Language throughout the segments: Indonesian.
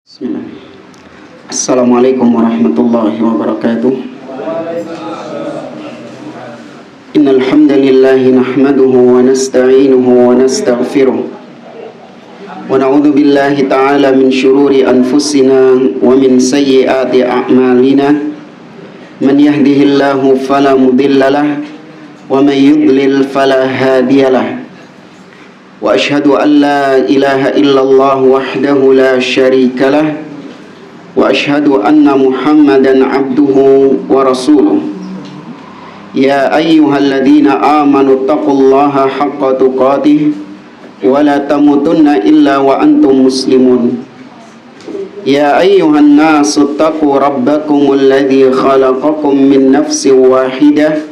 Bismillah. Assalamualaikum warahmatullahi wabarakatuh. Innal hamdalillah nahmaduhu wa nasta'inuhu wa nastaghfiruh wa na'udzu billahi ta'ala min shururi anfusina wa min sayyiati a'malina. Man yahdihillahu fala mudhillalah wa man yudlil fala hadiyalah. Wa ashhadu an la ilaha illallah wahdahu la syarika lah wa ashhadu anna Muhammadan abduhu wa rasuluh. Ya ayyuhalladzina amanu taqullaha haqqa tuqatih wa la tamutunna illa wa antum muslimun. Ya ayyuhan nasu taqu rabbakumul ladzi khalaqakum min nafsin wahidah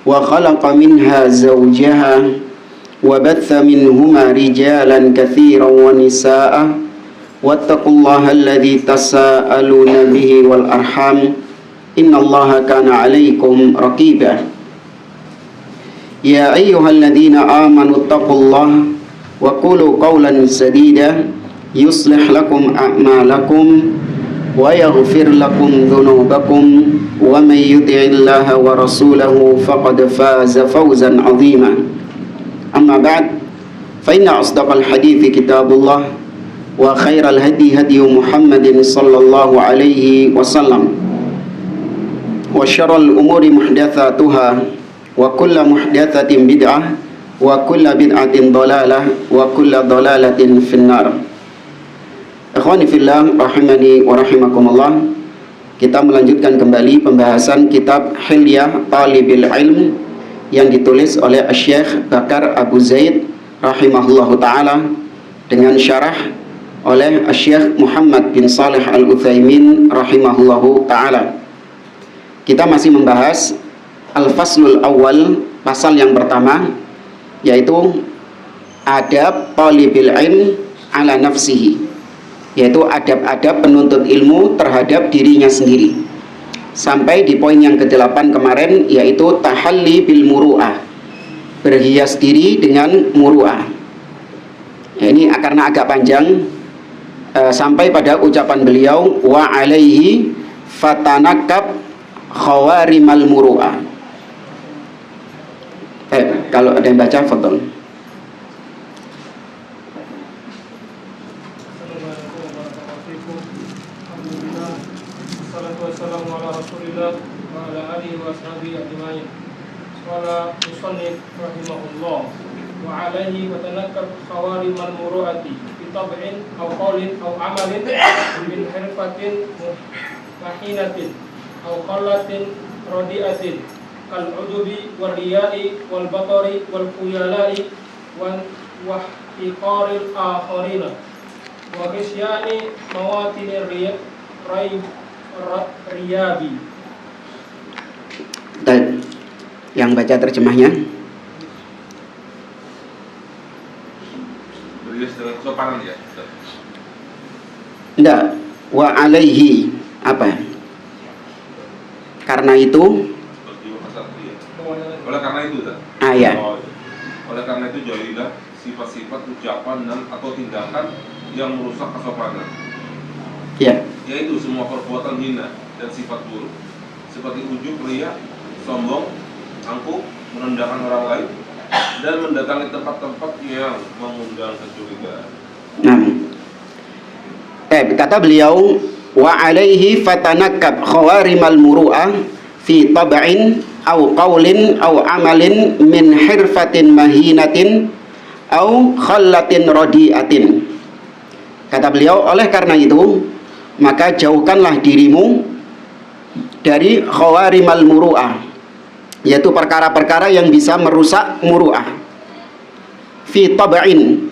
wa khalaqa minha zawjaha wa batha minhuma rijalan katsiran wa nisaa wattaqullaha alladzi tasaaluna bihi wal arham innallaha kana 'alaikum raqiba. Ya ayyuhalladzina amanu taqullaha wa qulu qawlan sadida yuslih lakum a'malakum wa yaghfir lakum dhunubakum wa may yuti'illaha wa rasulahu faqad faza fawzan 'azima. Amma ba'd, fa inna asdaqal hadithi kitabullah wa khairal hadi hadi Muhammadin sallallahu alaihi wasallam wa syarrul umuri muhdatsatuha wa kullu muhdatsatin bid'ah wa kullu bid'atin dhalalah wa kullu dhalalatin finnar. Ikhwani fillah rahimani wa rahimakumullah. Kita melanjutkan kembali pembahasan kitab Hilyah Talibil Ilm yang ditulis oleh Syekh Bakar Abu Zaid rahimahullahu ta'ala dengan syarah oleh Syekh Muhammad bin Salih Al-Utsaimin rahimahullahu ta'ala. Kita masih membahas Al-Faslul Awal, pasal yang pertama, yaitu adab talibil ilm ala nafsihi, yaitu adab-adab penuntut ilmu terhadap dirinya sendiri. Sampai di poin yang ke-8 kemarin, yaitu tahalli bil muru'ah, berhias diri dengan muru'ah. Ya, ini karena agak panjang, sampai pada ucapan beliau wa alaihi fatanakab khawarimal muru'ah. Kalau ada yang baca, fadhol. Wassalamu ala rasulillah wa ala alihi wa sahbihi ajma'in. Qala musannif rahimahullah wa alaihi wa tanakkab khawarimal muru'ati bi tab'in aw qawlin aw amalin min hirfatin mahinatin aw qallatin radiatin kal ujubi wal riya'i wal batari wal khuyala'i wa ihtiqaril akharina wa khisyani mawatinir riyabi. Dan yang baca terjemahnya. Berius dengan kesopanan ya. Enggak, wa alaihi apa? Karena itu. Oleh karena itu, Ya. Oleh karena itu jauhilah sifat-sifat ucapan dan atau tindakan yang merusak kesopanan. Ya. Yaitu semua perbuatan hina dan sifat buruk seperti ujub, riya, sombong, angkuh, merendahkan orang lain dan mendatangi tempat-tempat yang mengundang kecurigaan. Kata beliau wa alaihi fatanakkab khawarimal muru'ah fi tab'in aw qawlin aw amalin min hirfatin mahinatin aw khallatin radiatin. Kata beliau, oleh karena itu maka jauhkanlah dirimu dari khawarimal muru'ah, yaitu perkara-perkara yang bisa merusak muru'ah. Fi tab'in,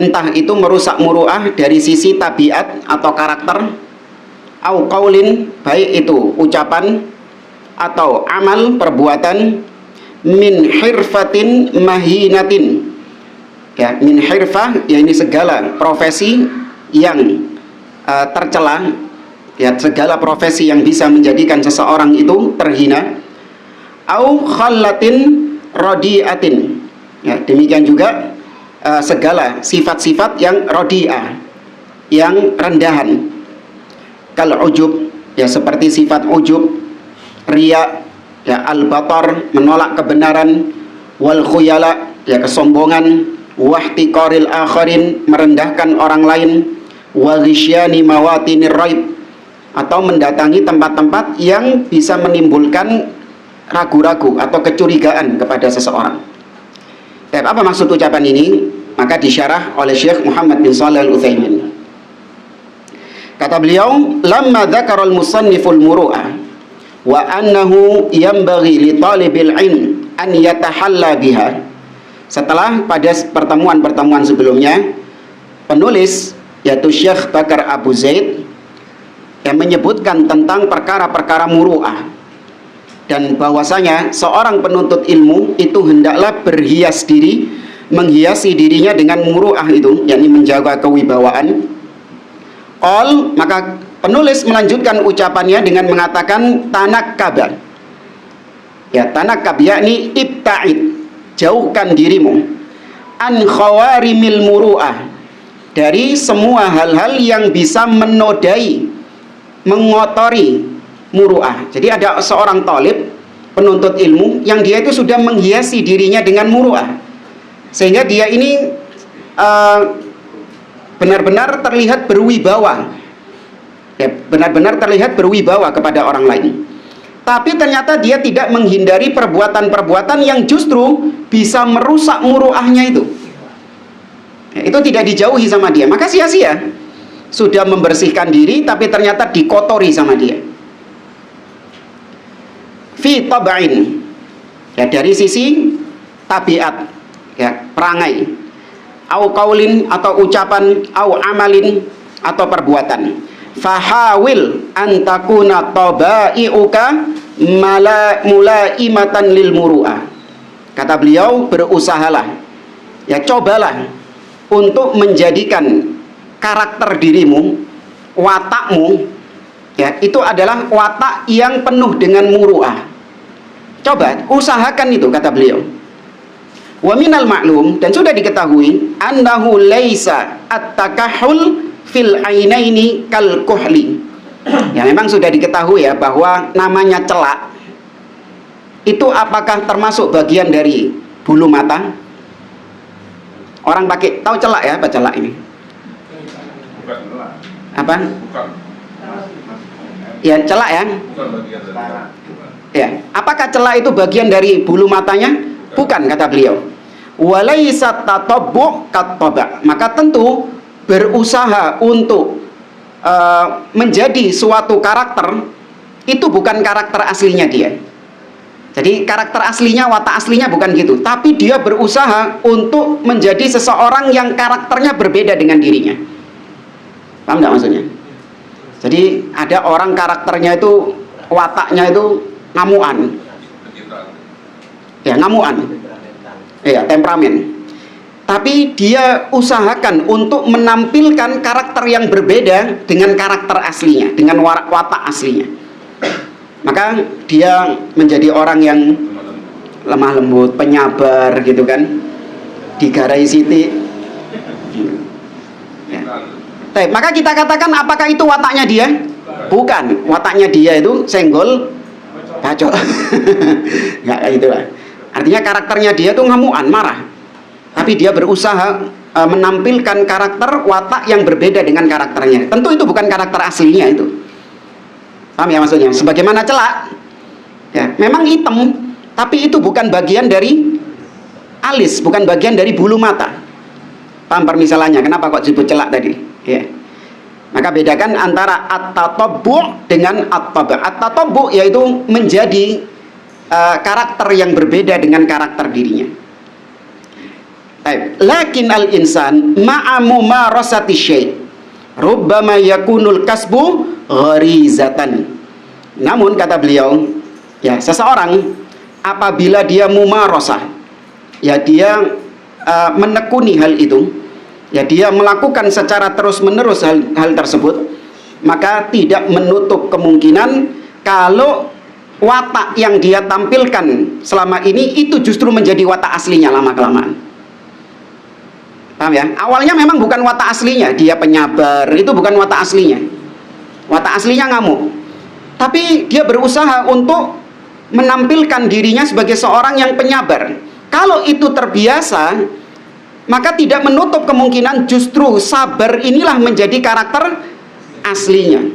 entah itu merusak muru'ah dari sisi tabiat atau karakter, au qaulin, baik itu ucapan atau amal perbuatan, min hirfatin mahinatin. Ya, min hirfah, ya ini segala profesi yang tercela, ya segala profesi yang bisa menjadikan seseorang itu terhina, au khallatin radiatin, ya demikian juga segala sifat-sifat yang radiah, yang rendahan. Kal ujub, ya seperti sifat ujub, riya, ya al-batar, menolak kebenaran, wal khuyala, ya kesombongan, wahtiqaril akharin, merendahkan orang lain, wa ghisyani mawatinir raib, atau mendatangi tempat-tempat yang bisa menimbulkan ragu-ragu atau kecurigaan kepada seseorang. Apa maksud ucapan ini? Maka disyarah oleh Syekh Muhammad bin Shalih Al-Utsaimin. Kata beliau, lamma dzakara al-musanniful muru'ah wa annahu yanbaghi li talibil ilm an yatahalla biha. Setelah pada pertemuan-pertemuan sebelumnya, penulis yaitu Syekh Bakar Abu Zaid yang menyebutkan tentang perkara-perkara muru'ah, dan bahwasanya seorang penuntut ilmu itu hendaklah berhias diri, menghiasi dirinya dengan muru'ah itu, yakni menjaga kewibawaan. Maka penulis melanjutkan ucapannya dengan mengatakan tanakkab. Ya, tanakkab yakni ibta'id, jauhkan dirimu, an khawarimil muru'ah, dari semua hal-hal yang bisa menodai, mengotori muru'ah. Jadi ada seorang talib, penuntut ilmu, yang dia itu sudah menghiasi dirinya dengan muru'ah, sehingga dia ini benar-benar terlihat berwibawa, ya, benar-benar terlihat berwibawa kepada orang lain. Tapi ternyata dia tidak menghindari perbuatan-perbuatan yang justru bisa merusak muru'ahnya itu. Ya, itu tidak dijauhi sama dia. Maka sia-sia sudah membersihkan diri, tapi ternyata dikotori sama dia. Fi tab'in, ya dari sisi tabiat, ya perangai, au qaulin atau ucapan, au amalin atau perbuatan. Fahawil an takuna tabai'uka mulaimatan lil muru'ah. Kata beliau, berusahalah, ya cobalah untuk menjadikan karakter dirimu, watakmu, ya itu adalah watak yang penuh dengan muru'ah. Coba usahakan itu, kata beliau. Wa minal ma'lum, dan sudah diketahui, annahu laisa at-takahhul fil ainaini kal kuhli. Ya memang sudah diketahui ya bahwa namanya celak itu apakah termasuk bagian dari bulu mata? Orang pakai tahu celak ya, apa celak ini? Bukan celak. Apa? Bukan. Ya celak ya. Bukan bagian dari. Ya, apakah celak itu bagian dari bulu matanya? Bukan, kata beliau. Walaisat tatabbu kattaba. Maka tentu berusaha untuk menjadi suatu karakter itu bukan karakter aslinya dia. Jadi karakter aslinya, watak aslinya bukan gitu. Tapi dia berusaha untuk menjadi seseorang yang karakternya berbeda dengan dirinya. Paham nggak maksudnya? Jadi ada orang karakternya itu, wataknya itu ngamuan. Ya, ngamuan. Ya, temperamen. Tapi dia usahakan untuk menampilkan karakter yang berbeda dengan karakter aslinya, dengan watak aslinya. Maka dia menjadi orang yang lemah lembut, penyabar gitu kan, digarai siti. Ya. Maka kita katakan apakah itu wataknya dia? Bukan, wataknya dia itu senggol, bacok. Nggak kayak itulah. Artinya karakternya dia itu ngamuan, marah. Tapi dia berusaha menampilkan karakter watak yang berbeda dengan karakternya. Tentu itu bukan karakter aslinya itu. Paham ya maksudnya? Sebagaimana celak, ya, memang hitam, tapi itu bukan bagian dari alis, bukan bagian dari bulu mata. Paham permisalannya? Kenapa kok disebut celak tadi? Ya. Maka bedakan antara at-tatabbu' dengan at-taba'. At-tatabbu' yaitu menjadi karakter yang berbeda dengan karakter dirinya. Lakin al-insan ma'a mumarasati syai' rubbama yakunul kasbu gharizatan. Namun kata beliau, ya seseorang apabila dia mumarasah, ya dia menekuni hal itu, ya dia melakukan secara terus-menerus hal tersebut, maka tidak menutup kemungkinan kalau watak yang dia tampilkan selama ini itu justru menjadi watak aslinya lama-kelamaan. Paham ya? Awalnya memang bukan watak aslinya, dia penyabar, itu bukan watak aslinya. Watak aslinya ngamuk. Tapi dia berusaha untuk menampilkan dirinya sebagai seorang yang penyabar. Kalau itu terbiasa, maka tidak menutup kemungkinan justru sabar inilah menjadi karakter aslinya.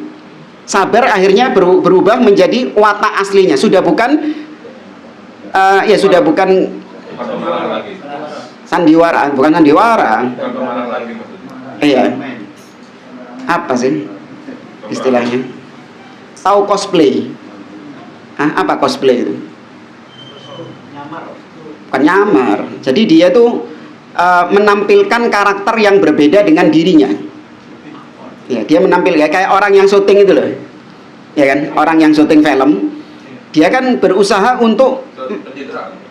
Sabar akhirnya berubah menjadi watak aslinya. Sudah bukan sudah bukan Bukan pemarah lagi. sandiwara, bukan sandiwara. Bukan pemarah lagi maksudnya. Iya. Apa sih istilahnya? Tahu cosplay? Apa cosplay itu? Bukan nyamar. Jadi dia tuh menampilkan karakter yang berbeda dengan dirinya. Ya, dia menampilkan kayak orang yang syuting itu loh. Ya kan? Orang yang syuting film, dia kan berusaha untuk Pencitraan.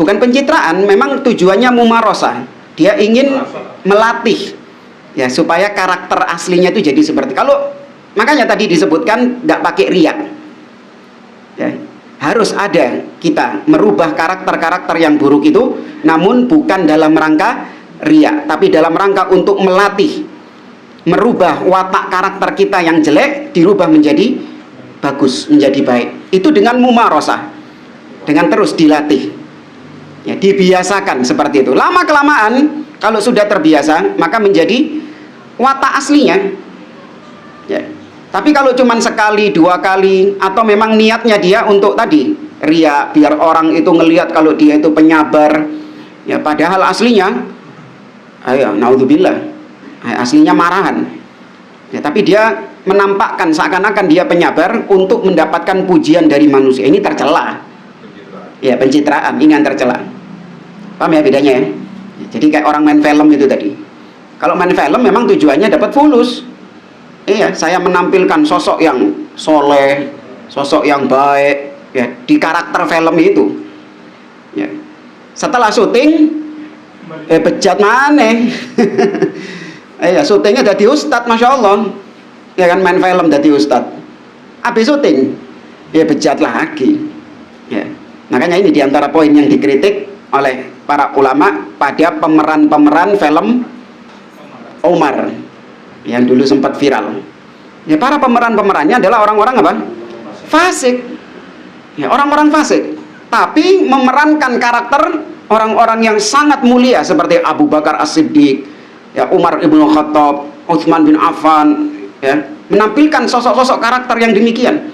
bukan pencitraan, memang tujuannya mumarosah. Dia ingin melatih ya supaya karakter aslinya itu jadi seperti. Kalau makanya tadi disebutkan nggak pakai riak. Ya, harus ada kita merubah karakter-karakter yang buruk itu, namun bukan dalam rangka riak, tapi dalam rangka untuk melatih, merubah watak karakter kita yang jelek dirubah menjadi bagus, menjadi baik. Itu dengan mumarosah, dengan terus dilatih. Ya, dibiasakan seperti itu. Lama kelamaan kalau sudah terbiasa maka menjadi watak aslinya. Ya. Tapi kalau cuma sekali, 2 kali, atau memang niatnya dia untuk tadi ria, biar orang itu ngelihat kalau dia itu penyabar, ya padahal aslinya, naudzubillah, aslinya marahan. Ya, tapi dia menampakkan seakan-akan dia penyabar untuk mendapatkan pujian dari manusia. Ini tercela. Ya, pencitraan, ini yang tercela. Paham ya bedanya ya? Jadi kayak orang main film itu tadi. Kalau main film memang tujuannya dapat fulus. Iya, saya menampilkan sosok yang soleh, sosok yang baik, ya di karakter film itu. Ya. Setelah syuting, bejat maneh. Iya, syutingnya jadi ustad, masya Allah. Ya kan main film jadi ustad. Habis syuting, ya bejat lagi. Ya. Makanya ini diantara poin yang dikritik oleh para ulama pada pemeran-pemeran film Omar yang dulu sempat viral. Ya, para pemeran-pemerannya adalah orang-orang apa? Fasik. Ya, orang-orang fasik. Tapi memerankan karakter orang-orang yang sangat mulia seperti Abu Bakar As-Siddiq, ya Umar ibnu Khattab, Utsman bin Affan, ya, menampilkan sosok-sosok karakter yang demikian.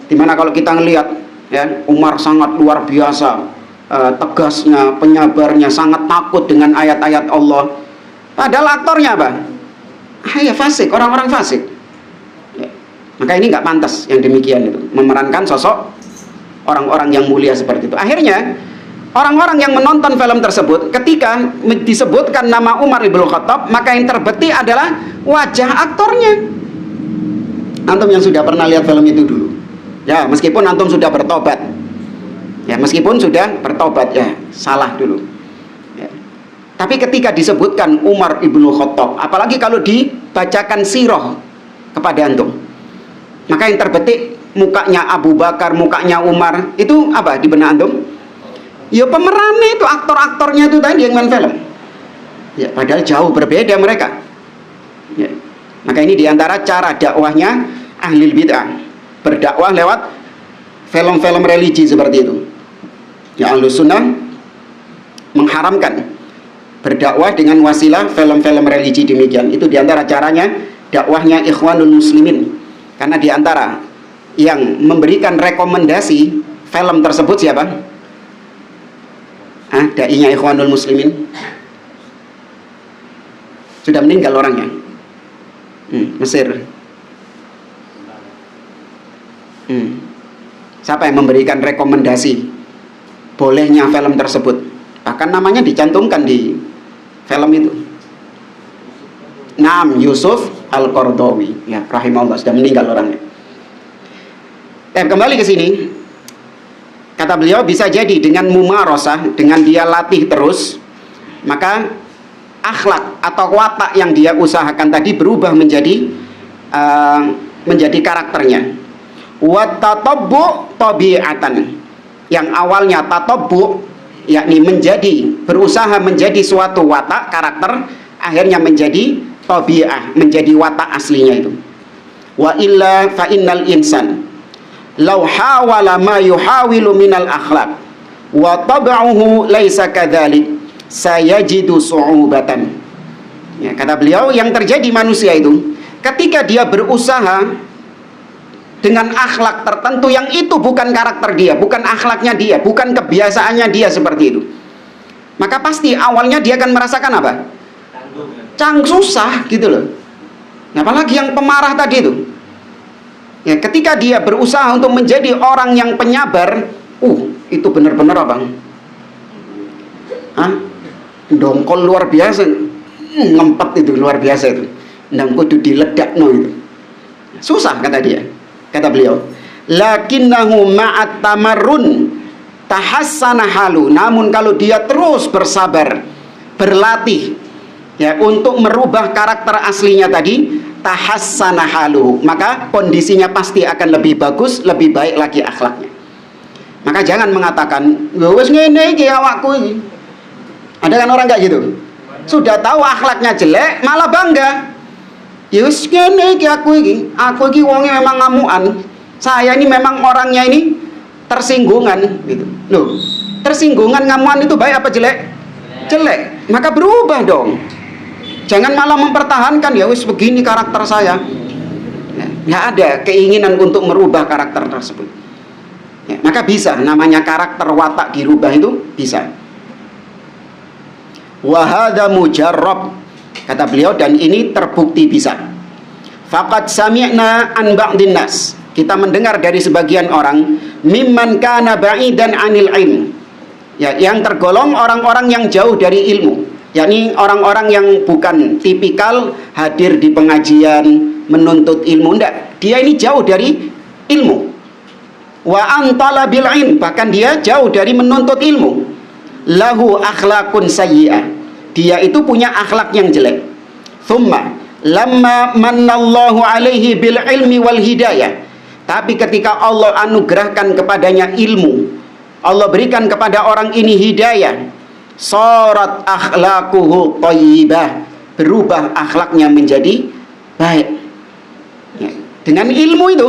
Dimana kalau kita ngelihat ya Umar sangat luar biasa, tegasnya, penyabarnya, sangat takut dengan ayat-ayat Allah. Padahal aktornya apa? Ya fasik, orang-orang fasik. Ya. Maka ini nggak pantas yang demikian itu, memerankan sosok orang-orang yang mulia seperti itu. Akhirnya orang-orang yang menonton film tersebut, ketika disebutkan nama Umar ibnu Khattab, maka yang terbetik adalah wajah aktornya. Antum yang sudah pernah lihat film itu dulu, ya meskipun antum sudah bertobat, ya meskipun sudah bertobat, ya salah dulu, ya. Tapi ketika disebutkan Umar ibnu Khattab, apalagi kalau dibacakan sirah kepada antum, maka yang terbetik mukanya Abu Bakar, mukanya Umar, itu apa di benak antum? Ya pemerannya itu, aktor-aktornya itu tadi yang main film. Ya padahal jauh berbeda mereka. Ya. Maka ini diantara cara dakwahnya ahli bid'ah, berdakwah lewat film-film religi seperti itu. Ya, Ahlus Sunnah mengharamkan berdakwah dengan wasilah film-film religi demikian. Itu diantara caranya dakwahnya Ikhwanul Muslimin. Karena diantara yang memberikan rekomendasi film tersebut siapa? Da'inya Ikhwanul Muslimin. Sudah meninggal orangnya. Mesir. Siapa yang memberikan rekomendasi bolehnya film tersebut? Bahkan namanya dicantumkan di film itu. Naam, Yusuf Al-Qaradawi, ya rahimahullah, sudah meninggal orangnya. Kembali ke sini. Kata beliau, bisa jadi dengan mumarosah, dengan dia latih terus, maka akhlak atau watak yang dia usahakan tadi berubah menjadi karakternya. Wa tatabbu tabi'atan, yang awalnya tatabbu, yakni berusaha menjadi suatu watak karakter, akhirnya menjadi tabi'ah, menjadi watak aslinya itu. Wa illa fa innal insan law hawala ma yuhawilu minal akhlaq wa tab'uhu laisa kadzalik sayajidu su'ubatan. Ya, kata beliau, yang terjadi manusia itu ketika dia berusaha dengan akhlak tertentu yang itu bukan karakter dia, bukan akhlaknya dia, bukan kebiasaannya dia seperti itu, maka pasti awalnya dia akan merasakan apa? Susah gitu loh. Apalagi yang pemarah tadi itu. Ya, ketika dia berusaha untuk menjadi orang yang penyabar, itu benar-benar apa? Dongkol luar biasa, ngempet itu luar biasa itu. Ndang kudu diledakno itu. Susah kata dia. Kata beliau, lakinnahu ma'at tamarrun tahassana halu. Namun kalau dia terus bersabar, berlatih ya untuk merubah karakter aslinya tadi, tahassana halu, maka kondisinya pasti akan lebih bagus, lebih baik lagi akhlaknya. Maka jangan mengatakan, wes ngene iki awakku iki. Ada kan orang kayak gitu. Sudah tahu akhlaknya jelek malah bangga. Ya wes ngene iki aku iki wonge memang ngamukan. Saya ini memang orangnya ini tersinggungan gitu. Loh, tersinggungan ngamukan itu baik apa jelek? Jelek. Maka berubah dong. Jangan malah mempertahankan, ya wis begini karakter saya. Ya, nggak ada keinginan untuk merubah karakter tersebut. Ya, maka bisa, namanya karakter watak dirubah itu bisa. Wa hadza mujarrab, kata beliau, dan ini terbukti bisa. Faqad sami'na an ba'din nas, kita mendengar dari sebagian orang, mimman kana ba'idan 'anil ilm. Ya, yang tergolong orang-orang yang jauh dari ilmu, yakni orang-orang yang bukan tipikal hadir di pengajian menuntut ilmu, enggak, dia ini jauh dari ilmu. Wa antala bil ilm, bahkan dia jauh dari menuntut ilmu. Lahu akhlakun sayyi'ah, dia itu punya akhlak yang jelek. Thumma lamma mannallahu alaihi bil ilmi wal hidayah, tapi ketika Allah anugerahkan kepadanya ilmu, Allah berikan kepada orang ini hidayah, sarat akhlaquhu thayyibah, berubah akhlaknya menjadi baik. Ya, dengan ilmu itu,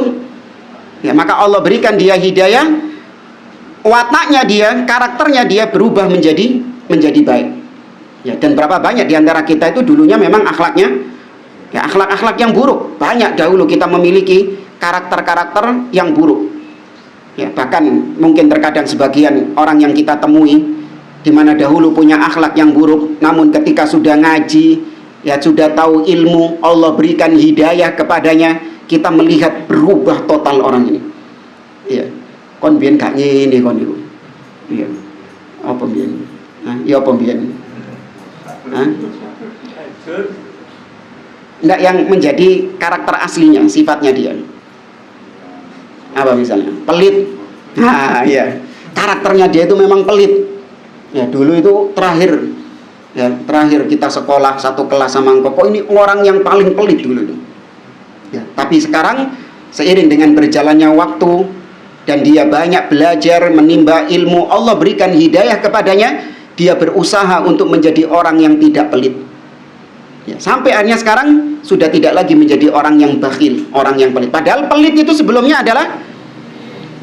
ya, maka Allah berikan dia hidayah, wataknya dia, karakternya dia berubah menjadi baik. Ya, dan berapa banyak di antara kita itu dulunya memang akhlaknya, ya, akhlak-akhlak yang buruk. Banyak dahulu kita memiliki karakter-karakter yang buruk. Ya, bahkan mungkin terkadang sebagian orang yang kita temui di mana dahulu punya akhlak yang buruk, namun ketika sudah ngaji, ya sudah tahu ilmu, Allah berikan hidayah kepadanya, kita melihat berubah total orang ini. Iya, kon biyen gak ngene kon niku. Iya. Apa biyen? Ya apa biyen? Enggak, yang menjadi karakter aslinya, sifatnya dia. Apa misalnya? Pelit. Iya. Karakternya dia itu memang pelit. Ya, dulu itu terakhir kita sekolah satu kelas sama engkau, ini orang yang paling pelit dulu itu. Ya, tapi sekarang seiring dengan berjalannya waktu dan dia banyak belajar, menimba ilmu, Allah berikan hidayah kepadanya, dia berusaha untuk menjadi orang yang tidak pelit. Ya, sampai akhirnya sekarang sudah tidak lagi menjadi orang yang bakhil, orang yang pelit. Padahal pelit itu sebelumnya adalah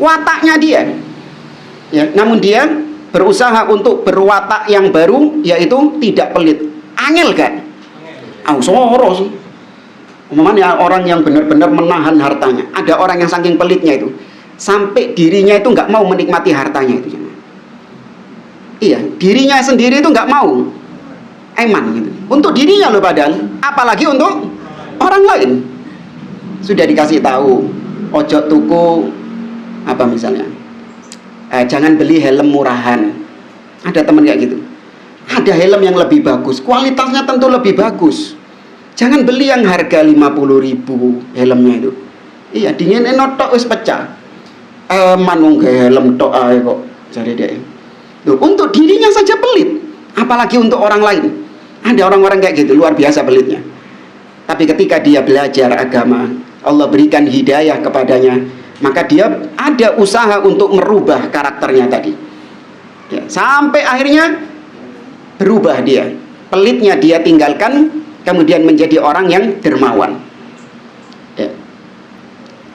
wataknya dia. Ya, namun dia berusaha untuk berwatak yang baru, yaitu tidak pelit. Angel kan? Soros. Umpamanya orang yang benar-benar menahan hartanya. Ada orang yang saking pelitnya itu, sampai dirinya itu nggak mau menikmati hartanya itu. Iya, dirinya sendiri itu nggak mau. Eman gitu. Untuk dirinya loh padahal, apalagi untuk orang lain. Sudah dikasih tahu, ojo tuku apa misalnya, jangan beli helm murahan. Ada teman kayak gitu. Ada helm yang lebih bagus, kualitasnya tentu lebih bagus. Jangan beli yang harga 50.000 helmnya itu. Iya, dingin tok wis pecah. Manung helm tok ae kok jadi dia. Loh, untuk dirinya saja pelit, apalagi untuk orang lain. Ada orang-orang kayak gitu, luar biasa pelitnya. Tapi ketika dia belajar agama, Allah berikan hidayah kepadanya, maka dia ada usaha untuk merubah karakternya tadi. Ya, sampai akhirnya berubah dia. Pelitnya dia tinggalkan, kemudian menjadi orang yang dermawan. Ya.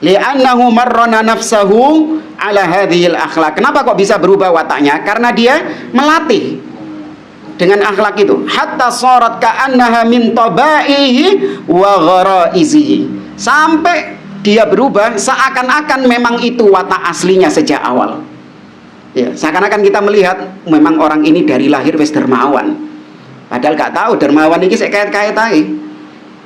Li'annahu marrana nafsahu ala hadhil akhlak. Kenapa kok bisa berubah wataknya? Karena dia melatih dengan akhlak itu. Hatta sarat ka'annaha min tabaihi wa gharaizihi. Sampai dia berubah seakan-akan memang itu watak aslinya sejak awal. Ya, seakan-akan kita melihat memang orang ini dari lahir wis dermawan. Padahal gak tahu dermawan ini saya kait-kait aja.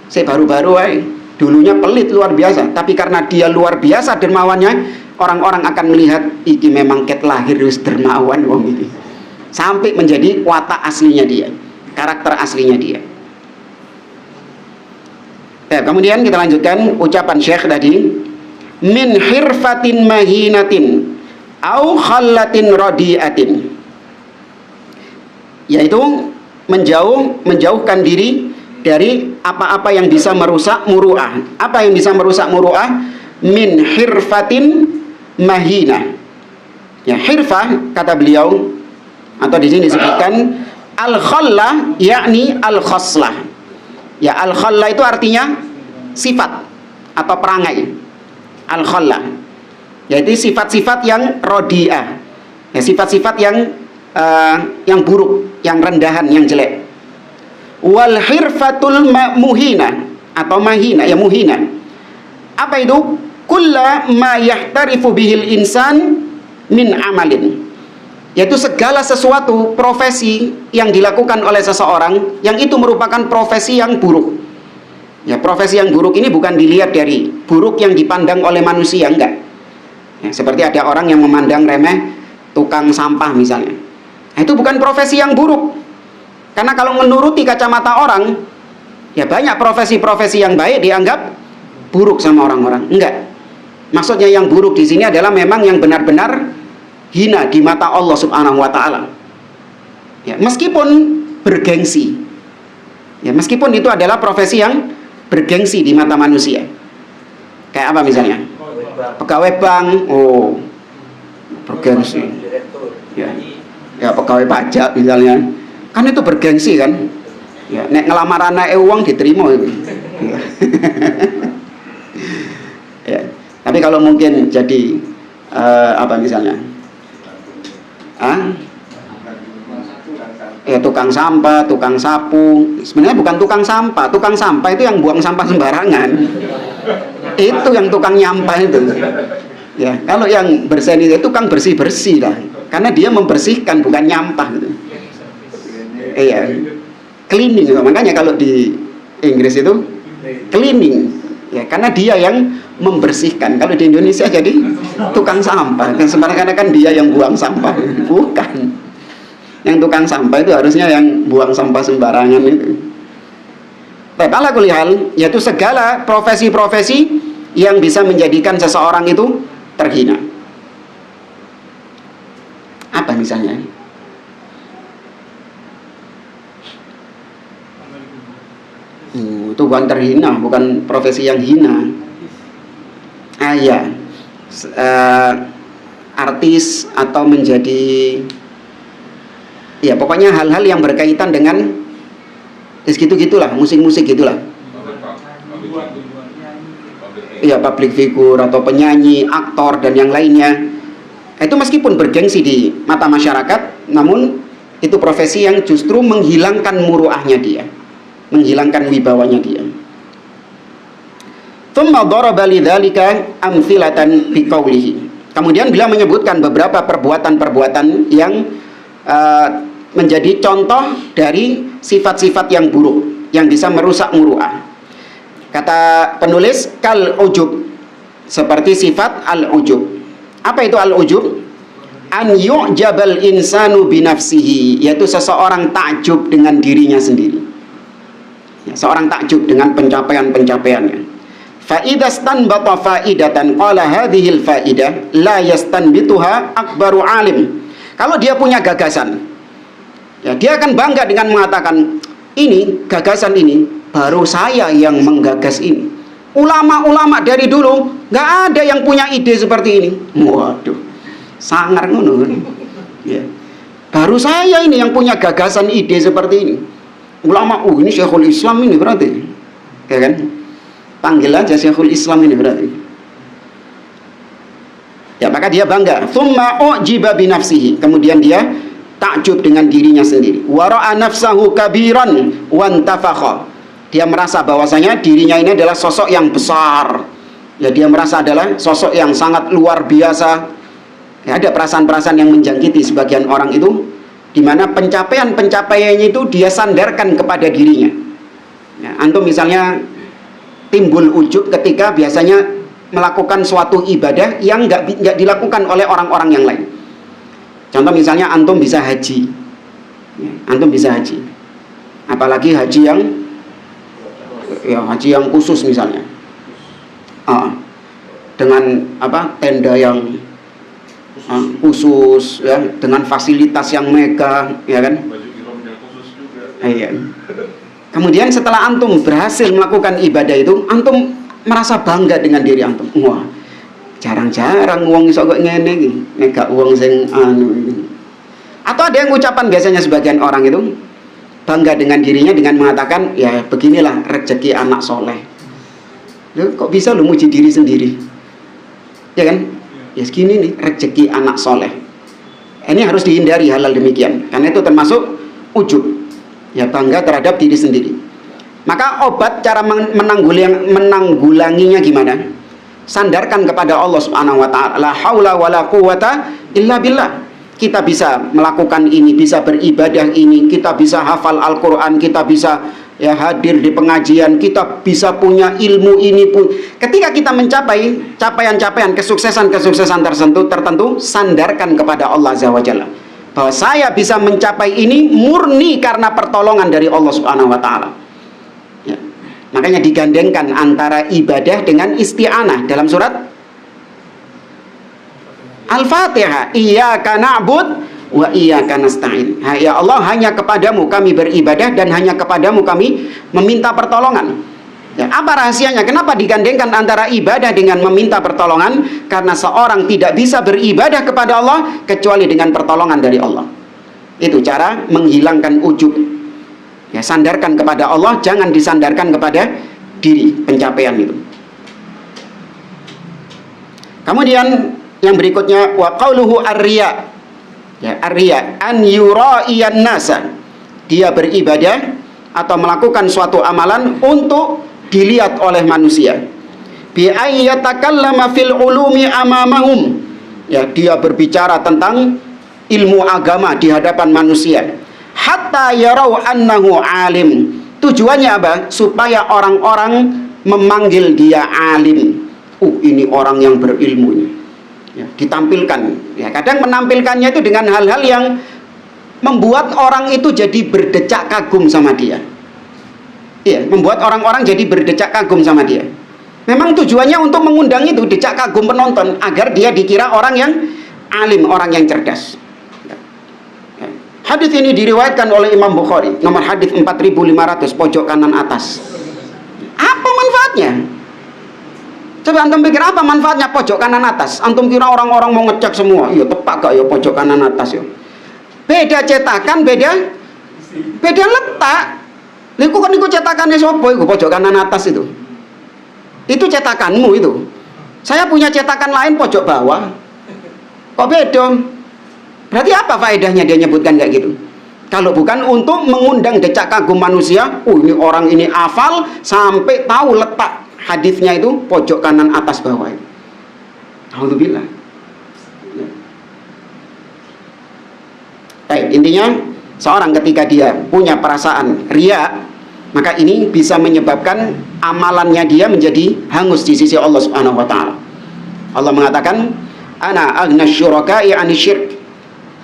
Saya baru-baru aja. Dulunya pelit luar biasa, tapi karena dia luar biasa dermawannya, orang-orang akan melihat iki memang ket lahir wis dermawan wong iki. Sampai menjadi watak aslinya dia, karakter aslinya dia. Ya, kemudian kita lanjutkan ucapan Syekh tadi, min hirfatin mahinatin au khallatin radiatin, yaitu menjauhkan diri dari apa-apa yang bisa merusak muru'ah. Apa yang bisa merusak muru'ah? Min hirfatin mahina. Ya, hirfah kata beliau, atau di sini disebutkan al-khalla, yakni al-khaslah. Ya, al-khalla itu artinya sifat atau perangai. Al-khalla, yaitu sifat-sifat yang rodiah, ya, sifat-sifat yang buruk, yang rendahan, yang jelek. Wal hirfatul muhina atau mahina, ya muhina. Apa itu? Kulla ma yahtarifu bihil insan min amalin, yaitu segala sesuatu profesi yang dilakukan oleh seseorang yang itu merupakan profesi yang buruk. Ya, profesi yang buruk ini bukan dilihat dari buruk yang dipandang oleh manusia, enggak. Ya, seperti ada orang yang memandang remeh tukang sampah misalnya. Nah, itu bukan profesi yang buruk. Karena kalau menuruti kacamata orang, ya banyak profesi-profesi yang baik dianggap buruk sama orang-orang. Enggak. Maksudnya yang buruk di sini adalah memang yang benar-benar hina di mata Allah Subhanahu wa taala. Ya, meskipun bergengsi. Ya, meskipun itu adalah profesi yang bergengsi di mata manusia. Kayak apa misalnya? Pegawai bank, oh, bergengsi. Ya. Ya, pegawai pajak misalnya. Kan itu bergengsi kan? Ya, nek ngelamar anake uang diterima itu. Ya. Ya. Tapi kalau mungkin jadi apa misalnya? Ya, tukang sampah, tukang sapu. Sebenarnya bukan tukang sampah. Tukang sampah itu yang buang sampah sembarangan. Itu yang tukang nyampah itu. Ya, kalau yang berseni itu tukang bersih-bersih lah. Karena dia membersihkan, bukan nyampah gitu. Iya. Cleaning. Makanya kalau di Inggris itu cleaning. Ya, karena dia yang membersihkan. Kalau di Indonesia jadi tukang sampah. Dan sebenarnya kan dia yang buang sampah. Bukan. Yang tukang sampah itu harusnya yang buang sampah sembarangan itu. Tapi ala kulli hal, yaitu segala profesi-profesi yang bisa menjadikan seseorang itu terhina. Apa misalnya? Itu bukan terhina, bukan profesi yang hina. Ya, artis atau menjadi, ya pokoknya hal-hal yang berkaitan dengan gitu-gitulah, musik-musik gitulah. Iya, public figure atau penyanyi, aktor dan yang lainnya. Itu meskipun bergengsi di mata masyarakat, namun itu profesi yang justru menghilangkan muruahnya dia, menghilangkan wibawanya dia. Tsumma daraba lidzalika amthilatan biqaulihi. Kemudian beliau menyebutkan beberapa perbuatan-perbuatan yang menjadi contoh dari sifat-sifat yang buruk yang bisa merusak muruah. Kata penulis, kal ujub, seperti sifat al ujub. Apa itu al ujub? An yu'jabal insanu binafsihi, yaitu seseorang takjub dengan dirinya sendiri. Ya, seorang takjub dengan pencapaian-pencapaiannya. Fa idza stanbata faidatan qala hadhil faidah la yastanbituha akbaru alim. Kalau dia punya gagasan, ya dia akan bangga dengan mengatakan, ini gagasan ini baru saya yang menggagas ini. Ulama-ulama dari dulu nggak ada yang punya ide seperti ini. Waduh, sangar ngono. Ya. Baru saya ini yang punya gagasan ide seperti ini. Ulama, ini Syekhul Islam ini berarti. Ya kan? Panggil aja Syekhul Islam ini berarti. Ya, maka dia bangga. Tsumma ujiba bi nafsihi. Kemudian dia takjub dengan dirinya sendiri. Wa ra'a nafsahu kabiran wantafakha. Dia merasa bahwasanya dirinya ini adalah sosok yang besar. Ya, dia merasa adalah sosok yang sangat luar biasa. Ya, ada perasaan-perasaan yang menjangkiti sebagian orang itu, di mana pencapaian-pencapaiannya itu dia sandarkan kepada dirinya. Ya, antum misalnya timbul ujub ketika biasanya melakukan suatu ibadah yang nggak dilakukan oleh orang-orang yang lain. Contoh misalnya antum bisa haji, ya, antum bisa haji, apalagi haji yang khusus misalnya, dengan tenda yang khusus, ya, dengan fasilitas yang mega, ya kan? Baju ihramnya khusus juga. Iya. Kemudian setelah antum berhasil melakukan ibadah itu, antum merasa bangga dengan diri antum. Wah, jarang-jarang uang iso kok ngene iki, nek gak uang sing anu. Atau ada yang ucapan biasanya sebagian orang itu bangga dengan dirinya dengan mengatakan, ya beginilah rezeki anak soleh. Loh, kok bisa lu muji diri sendiri? Ya kan? Ya segini nih rezeki anak soleh. Ini harus dihindari hal-hal demikian, karena itu termasuk ujub, ya, bangga terhadap diri sendiri. Maka obat cara menanggulanginya gimana? Sandarkan kepada Allah Subhanahu wa taala. La haula wala quwata illa billah. Kita bisa melakukan ini, bisa beribadah ini, kita bisa hafal Al-Qur'an, kita bisa ya hadir di pengajian, kita bisa punya ilmu ini pun. Ketika kita mencapai capaian-capaian, kesuksesan-kesuksesan tertentu, sandarkan kepada Allah Azza wa Jalla bahwa saya bisa mencapai ini murni karena pertolongan dari Allah Subhanahu wa taala. Ya. Makanya digandengkan antara ibadah dengan isti'anah dalam surat Al-Fatihah. Iyyaka na'bud wa iyyaka nasta'in. Ya Allah, hanya kepadamu kami beribadah dan hanya kepadamu kami meminta pertolongan. Ya, apa rahasianya? Kenapa digandengkan antara ibadah dengan meminta pertolongan? Karena seorang tidak bisa beribadah kepada Allah kecuali dengan pertolongan dari Allah. Itu cara menghilangkan ujub. Ya, sandarkan kepada Allah, jangan disandarkan kepada diri pencapaian itu. Kemudian yang berikutnya, wa qauluhu ar-riya. Ya, ar-riya an yura'iyan nasa. Dia beribadah atau melakukan suatu amalan untuk dilihat oleh manusia. Bi ayyatakallama fil ulumi amamahum. Ya, dia berbicara tentang ilmu agama di hadapan manusia. Hatta yarau annahu alim. Tujuannya apa? Supaya orang-orang memanggil dia alim. Ini orang yang berilmu. Ya, ditampilkan. Ya, kadang menampilkannya itu dengan hal-hal yang membuat orang itu jadi berdecak kagum sama dia. Iya, membuat orang-orang jadi berdecak kagum sama dia. Memang tujuannya untuk mengundang itu decak kagum penonton agar dia dikira orang yang alim, orang yang cerdas. Ya. Hadis ini diriwayatkan oleh Imam Bukhari, nomor hadis 4500, pojok kanan atas. Apa manfaatnya? Coba antum pikir apa manfaatnya pojok kanan atas? Antum kira orang-orang mau ngecek semua? Iya, tepat gak ya pojok kanan atas ya? Beda cetakan, beda letak. Liku kan iku cetakannya sopo iku pojok kanan atas itu. Itu cetakanmu itu. Saya punya cetakan lain pojok bawah. Kok beda? Berarti apa faedahnya dia nyebutkan kayak gitu? Kalau bukan untuk mengundang decak kagum manusia, ini orang ini hafal sampai tahu letak hadisnya itu pojok kanan atas bawah. Alhamdulillah. Ya. Baik, intinya seorang ketika dia punya perasaan riya, maka ini bisa menyebabkan amalannya dia menjadi hangus di sisi Allah Subhanahu wa taala. Allah mengatakan, "Ana aghna syuraka'i 'ani syirk."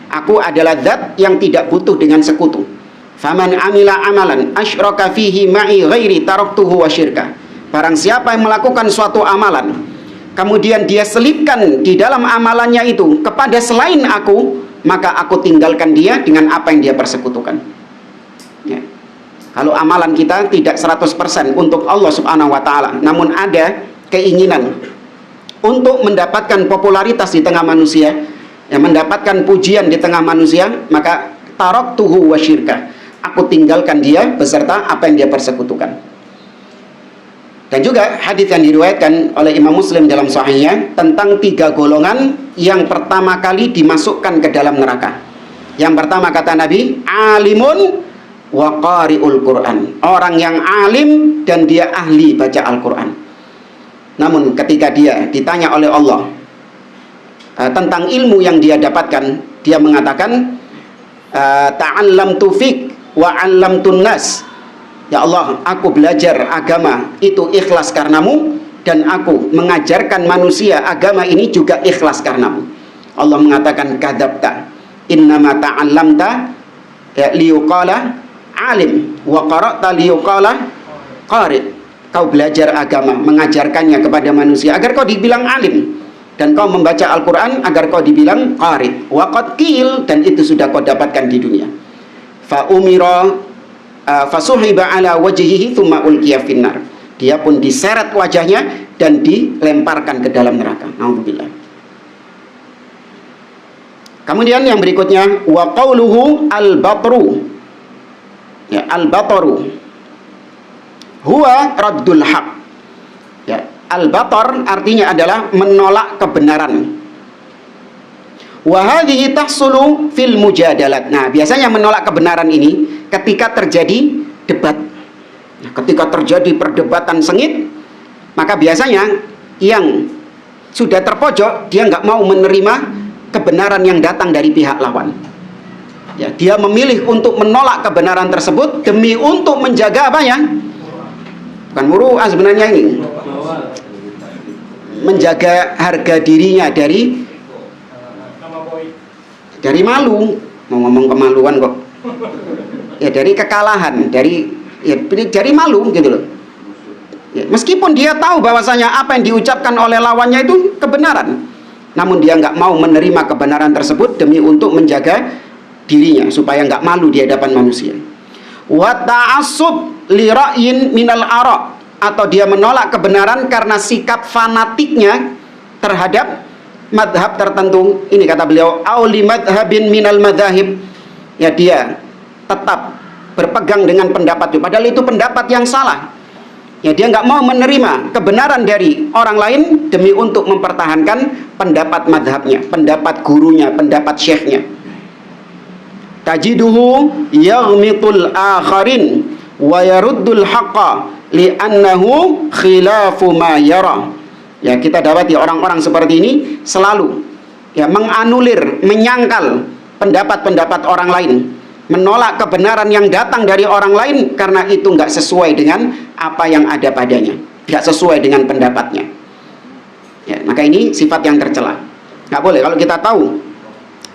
Aku adalah zat yang tidak butuh dengan sekutu. Faman amila amalan asyraka fihi ma'i ghairi taraktuhu wa syirka. Barang siapa yang melakukan suatu amalan, kemudian dia selipkan di dalam amalannya itu kepada selain aku, maka aku tinggalkan dia dengan apa yang dia persekutukan. Ya. Kalau amalan kita tidak 100% untuk Allah Subhanahu wa taala, namun ada keinginan untuk mendapatkan popularitas di tengah manusia, yang mendapatkan pujian di tengah manusia, maka taraktuhu wa syirkah, aku tinggalkan dia beserta apa yang dia persekutukan. Dan juga hadis yang diriwayatkan oleh Imam Muslim dalam sahihnya tentang 3 golongan yang pertama kali dimasukkan ke dalam neraka. Yang pertama kata Nabi, alimun wa qari'ul Quran, orang yang alim dan dia ahli baca Al-Quran. Namun ketika dia ditanya oleh Allah tentang ilmu yang dia dapatkan, dia mengatakan, ta'allamtu fik wa 'allamtun nas. Ya Allah, aku belajar agama itu ikhlas karenamu, dan aku mengajarkan manusia agama ini juga ikhlas karenamu. Allah mengatakan, kadzabta, innama ta'allamta liyuqala alim wa qara'ta liyuqala qari. Kau belajar agama, mengajarkannya kepada manusia agar kau dibilang alim, dan kau membaca Al-Quran agar kau dibilang qari. Wa qad qil, dan itu sudah kau dapatkan di dunia. Fa umira fasuhiba ala wajhihi thumma ulqiya finnar. Dia pun diseret wajahnya dan dilemparkan ke dalam neraka. Nauzubillah. Kemudian yang berikutnya, wa qauluhu al-batru. Ya, al-batru huwa raddul haq. Ya, al-batar artinya adalah menolak kebenaran. Wa hadhihi tahsulu fil mujadalat. Nah, biasanya menolak kebenaran ini ketika terjadi debat. Nah, ketika terjadi perdebatan sengit, maka biasanya yang sudah terpojok dia nggak mau menerima kebenaran yang datang dari pihak lawan. Ya, dia memilih untuk menolak kebenaran tersebut demi untuk menjaga apa ya? Bukan muru'ah sebenarnya ini. Menjaga harga dirinya dari malu. Mau ngomong kemaluan kok. Ya, dari kekalahan, dari malu gitu loh. Ya, meskipun dia tahu bahwasanya apa yang diucapkan oleh lawannya itu kebenaran, namun dia nggak mau menerima kebenaran tersebut demi untuk menjaga dirinya supaya nggak malu di hadapan manusia. Wa ta'assub li ra'yin minal ara', atau dia menolak kebenaran karena sikap fanatiknya terhadap madhab tertentu. Ini kata beliau, auli madhabin minal madhahib. Ya, dia tetap berpegang dengan pendapat itu, padahal itu pendapat yang salah. Ya, dia nggak mau menerima kebenaran dari orang lain demi untuk mempertahankan pendapat madhabnya, pendapat gurunya, pendapat syekhnya. Tajiduhu yaghmitul akharin wa yaruddul haqqa li'annahu khilafu ma yara. Ya, kita dapati orang-orang seperti ini selalu ya menganulir, menyangkal pendapat-pendapat orang lain, menolak kebenaran yang datang dari orang lain karena itu nggak sesuai dengan apa yang ada padanya, nggak sesuai dengan pendapatnya. Ya, maka ini sifat yang tercela. Nggak boleh. Kalau kita tahu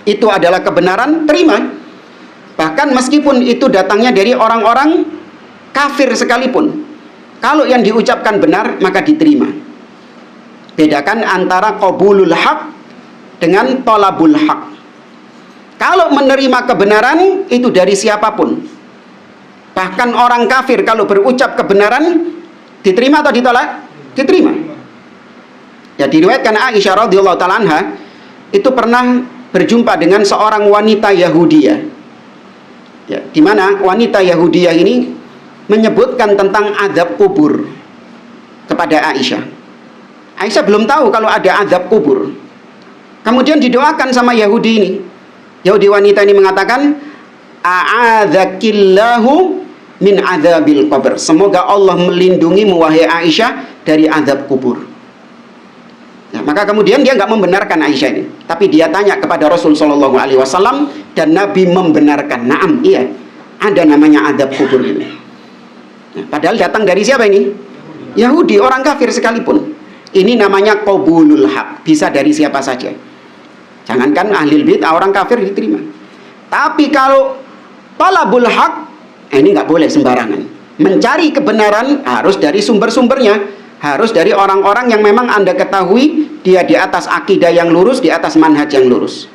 itu adalah kebenaran, terima. Bahkan meskipun itu datangnya dari orang-orang kafir sekalipun, kalau yang diucapkan benar maka diterima. Bedakan antara qabulul haq dengan tolabul haq. Kalau menerima kebenaran itu dari siapapun, bahkan orang kafir kalau berucap kebenaran, diterima atau ditolak? Diterima. Ya, diriwayatkan Aisyah radhiyallahu taala anha itu pernah berjumpa dengan seorang wanita Yahudiyah. Ya, di mana wanita Yahudiyah ini menyebutkan tentang azab kubur kepada Aisyah. Aisyah belum tahu kalau ada azab kubur. Kemudian didoakan sama Yahudi ini. Yahudi wanita ini mengatakan, a'adzakillahu min adzabil qabr. Semoga Allah melindungimu wahai Aisyah dari azab kubur. Ya, maka kemudian dia nggak membenarkan Aisyah ini, tapi dia tanya kepada Rasul Shallallahu Alaihi Wasallam dan Nabi membenarkan. Naam, iya, ada namanya azab kubur ini. Ya, padahal datang dari siapa ini? Yahudi, orang kafir sekalipun. Ini namanya qabulul haq, bisa dari siapa saja. Jangankan ahli bid'ah, orang kafir diterima. Tapi kalau talabul haq, ini nggak boleh sembarangan. Mencari kebenaran harus dari sumber-sumbernya, harus dari orang-orang yang memang Anda ketahui dia di atas akidah yang lurus, di atas manhaj yang lurus.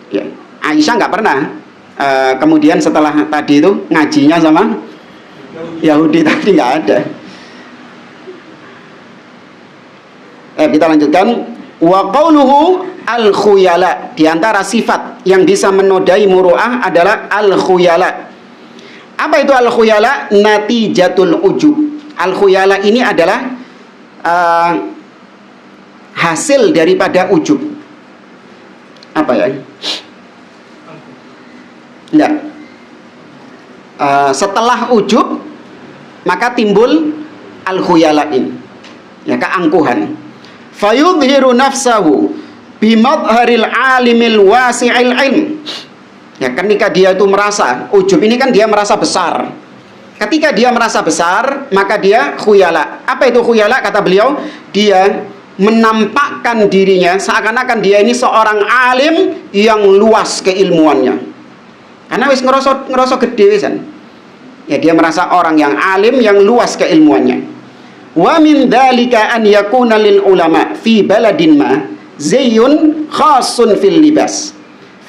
Ya, Aisyah nggak pernah kemudian setelah tadi itu ngajinya sama Yahudi tadi, nggak ada. Kita lanjutkan. Wa qauluhu al-khuyala, di antara sifat yang bisa menodai muru'ah adalah al-khuyala. Apa itu al-khuyala? Natijatul ujub. Al-khuyala ini adalah hasil daripada ujub. Apa ya? Enggak. Setelah ujub maka timbul al-khuyala ini, ya, keangkuhan. Fayudhiru nafsahu bimadharil alimil wasi'il ilm. Ya, ketika dia itu merasa ujub ini kan dia merasa besar. Ketika dia merasa besar, maka dia khuyala. Apa itu khuyala? Kata beliau, dia menampakkan dirinya seakan-akan dia ini seorang alim yang luas keilmuannya. Karena wis ngerasa gede wisan. Ya, dia merasa orang yang alim yang luas keilmuannya. Wa min dzalika an yakuna lil ulama fi baladin ma zayyun khasun fil libas.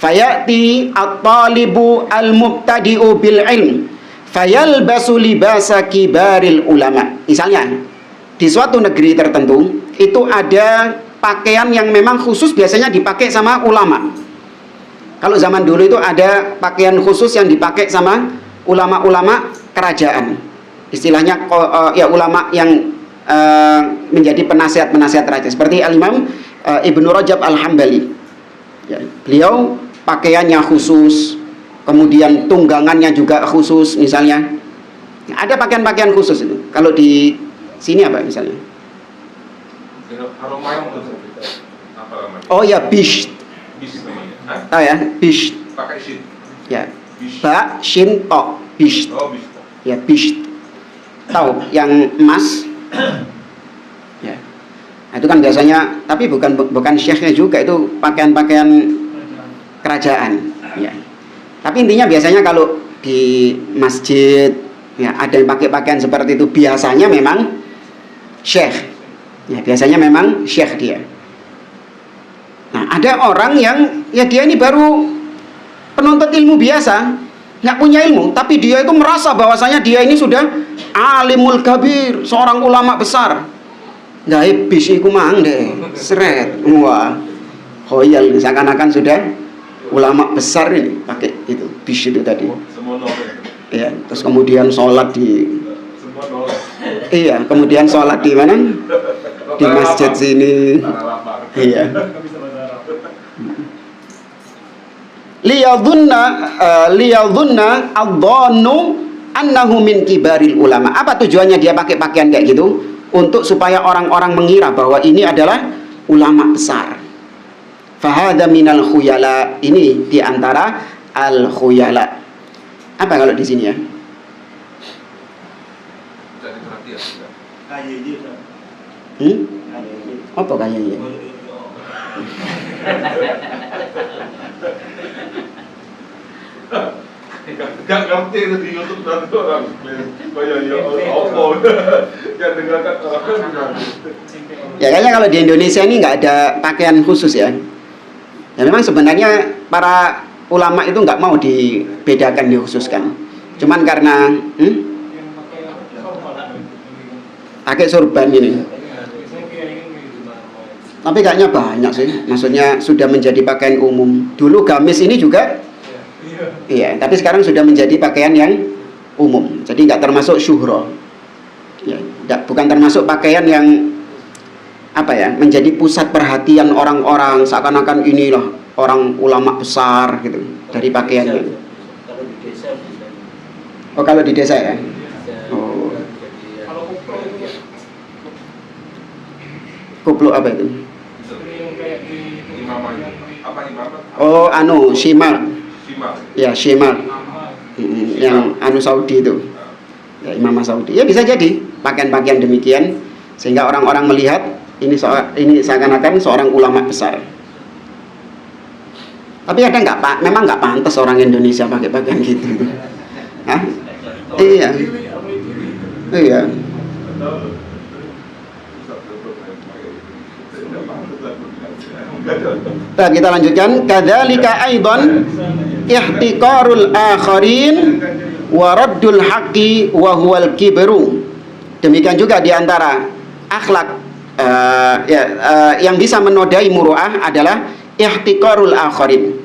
Fayati at-talibu al-mubtadi'u bil ilm fayalbasu libasa kibaril ulama. Misalnya di suatu negeri tertentu itu ada pakaian yang memang khusus biasanya dipakai sama ulama. Kalau zaman dulu itu ada pakaian khusus yang dipakai sama ulama-ulama kerajaan. Istilahnya ya ulama yang menjadi penasihat-penasihat raja seperti Al-Imam Ibnu Rajab Al-Hambali. Ya, beliau pakaiannya khusus, kemudian tunggangannya juga khusus misalnya. Ada pakaian-pakaian khusus itu. Kalau di sini apa misalnya? Oh ya, bish. Bish namanya. Oh ya, bish. Pakai shin. Ya. Bish. Ba, shin, to, bish. Oh, bish. Ya, bish. Tahu yang emas? Ya. Nah, itu kan biasanya, tapi bukan syekhnya juga, itu pakaian-pakaian kerajaan. Ya. Tapi intinya biasanya kalau di masjid ya ada yang pakai pakaian seperti itu biasanya memang syekh. Ya, biasanya memang syekh dia. Nah, ada orang yang ya dia ini baru penuntut ilmu biasa, nggak punya ilmu, tapi dia itu merasa bahwasanya dia ini sudah alimul kabir, seorang ulama besar. Nggak bis iku mang deh, seret, wah, khoyal, seakan-akan sudah ulama besar ini pakai itu bis itu tadi. Semua nol. Iya, terus kemudian sholat di, Semua nol. iya, kemudian sholat di mana? Di masjid sini. Iya. Liyadhunna adh-dhannu annahu min kibaril ulama. Apa tujuannya dia pakai pakaian kayak gitu? Untuk supaya orang-orang mengira bahwa ini adalah ulama besar. Fahadha minal khuyala, ini diantara al khuyala. Apa kalau di sini ya? Jadi perhatian. Apa kayaknya? Gak ngerti itu di YouTube nanti orang kayak ya apa yang dengarkan orang. Ya kayaknya kalau di Indonesia ini nggak ada pakaian khusus ya. Ya memang sebenarnya para ulama itu nggak mau dibedakan, dikhususkan. Cuman karena pakai sorban ini. Tapi kayaknya banyak sih. Maksudnya sudah menjadi pakaian umum. Dulu gamis ini juga. Iya, tapi sekarang sudah menjadi pakaian yang umum. Jadi nggak termasuk syuhro. Ya, bukan termasuk pakaian yang apa ya, menjadi pusat perhatian orang-orang, seakan-akan inilah orang ulama besar gitu dari pakaiannya. Kalau di desa bisa. Oh, kalau di desa ya. Oh. Kalau Kupluk apa itu? yang kayak di Imamahnya. Apa imamah? Oh, anu shimar. Simar. Ya, shimar. Yang anu Saudi itu. Ya, imamah Saudi. Ya bisa jadi pakaian-pakaian demikian sehingga orang-orang melihat ini seakan-akan seorang ulama besar. Tapi ada nggak Pak? Memang nggak pantas orang Indonesia pakai pakaian gitu. Hah? Iya. Iya. Nah, kita lanjutkan. Kadzalika aidan ihtiqarul akharin wa raddul haqqi wa huwal kibru. Demikian juga di antara akhlak yang bisa menodai muru'ah adalah ihtiqarul akharin,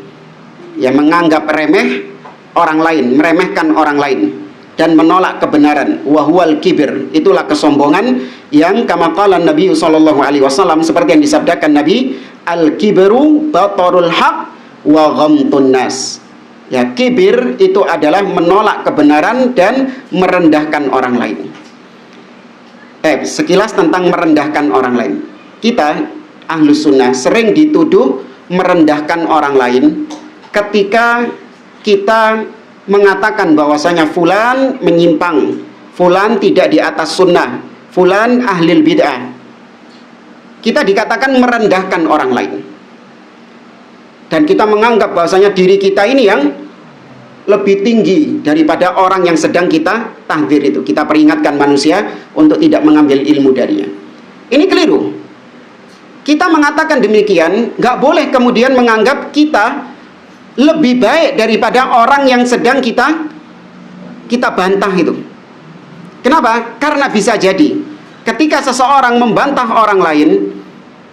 ya, menganggap remeh orang lain, meremehkan orang lain dan menolak kebenaran. Wahwal kibir, itulah kesombongan yang kama qala Nabi sallallahu alaihi wasallam, seperti yang disabdakan Nabi, al kibru batarul haq wa ghamtun nas. Ya, kibir itu adalah menolak kebenaran dan merendahkan orang lain. Sekilas tentang merendahkan orang lain. Kita Ahlus Sunnah sering dituduh merendahkan orang lain ketika kita mengatakan bahwasanya fulan menyimpang, fulan tidak di atas sunnah, fulan ahlil bid'ah. Kita dikatakan merendahkan orang lain. Dan kita menganggap bahwasanya diri kita ini yang lebih tinggi daripada orang yang sedang kita tahdzir itu. Kita peringatkan manusia untuk tidak mengambil ilmu darinya. Ini keliru. Kita mengatakan demikian, nggak boleh kemudian menganggap kita lebih baik daripada orang yang sedang kita bantah itu. Kenapa? Karena bisa jadi ketika seseorang membantah orang lain,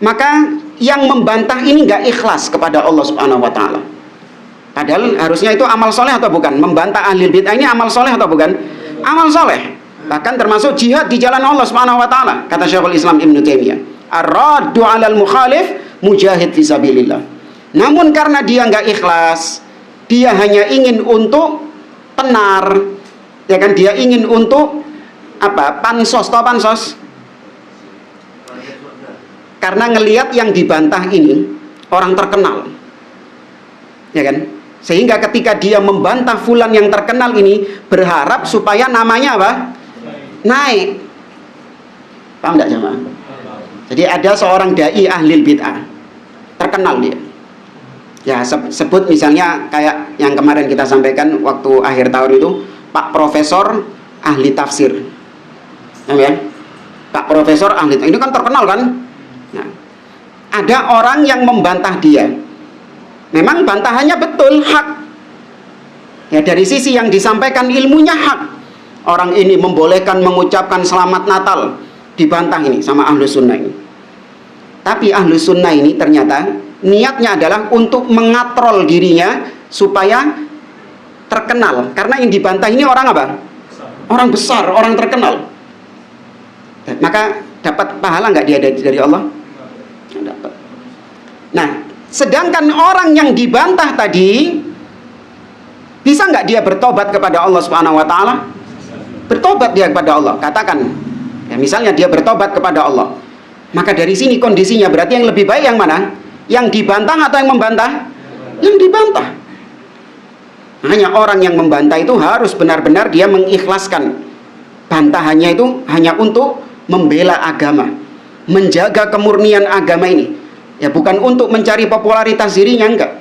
maka yang membantah ini nggak ikhlas kepada Allah Subhanahu wa Ta'ala. Padahal harusnya itu amal soleh atau bukan? Membantah ahli bid'ah ini amal soleh atau bukan? Amal soleh. Bahkan termasuk jihad di jalan Allah Subhanahu wa Ta'ala. Kata Syekhul Islam Ibnu Taimiyah, ar-raddu 'alal mukhalif mujahid fisabilillah. Namun karena dia nggak ikhlas, dia hanya ingin untuk tenar, ya kan? Dia ingin untuk apa? Pansos, atau pansos? Karena ngelihat yang dibantah ini orang terkenal, ya kan? Sehingga ketika dia membantah fulan yang terkenal ini, berharap supaya namanya apa? Naik. Paham tidak jemaah? Jadi ada seorang dai ahlil bid'ah, terkenal dia. Ya, sebut misalnya kayak yang kemarin kita sampaikan waktu akhir tahun itu, Pak Profesor ahli tafsir. Ya, Pak Profesor ahli tafsir. Ini kan terkenal kan? Nah, ada orang yang membantah dia. Memang bantahannya betul, hak. Ya, dari sisi yang disampaikan ilmunya hak. Orang ini membolehkan mengucapkan selamat Natal, dibantah ini sama Ahlus Sunnah ini. Tapi Ahlus Sunnah ini ternyata niatnya adalah untuk mengatrol dirinya supaya terkenal. Karena yang dibantah ini orang apa? Orang besar, orang terkenal. Maka dapat pahala nggak dia dari Allah? Dapat. Nah, sedangkan orang yang dibantah tadi, bisa nggak dia bertobat kepada Allah Subhanahu wa Ta'ala? Bertobat dia kepada Allah. Katakan, ya, misalnya dia bertobat kepada Allah, maka dari sini kondisinya berarti yang lebih baik yang mana? Yang dibantah atau yang membantah? Yang dibantah. Hanya orang yang membantah itu harus benar-benar dia mengikhlaskan bantahannya itu hanya untuk membela agama, menjaga kemurnian agama ini. Ya, bukan untuk mencari popularitas dirinya, enggak.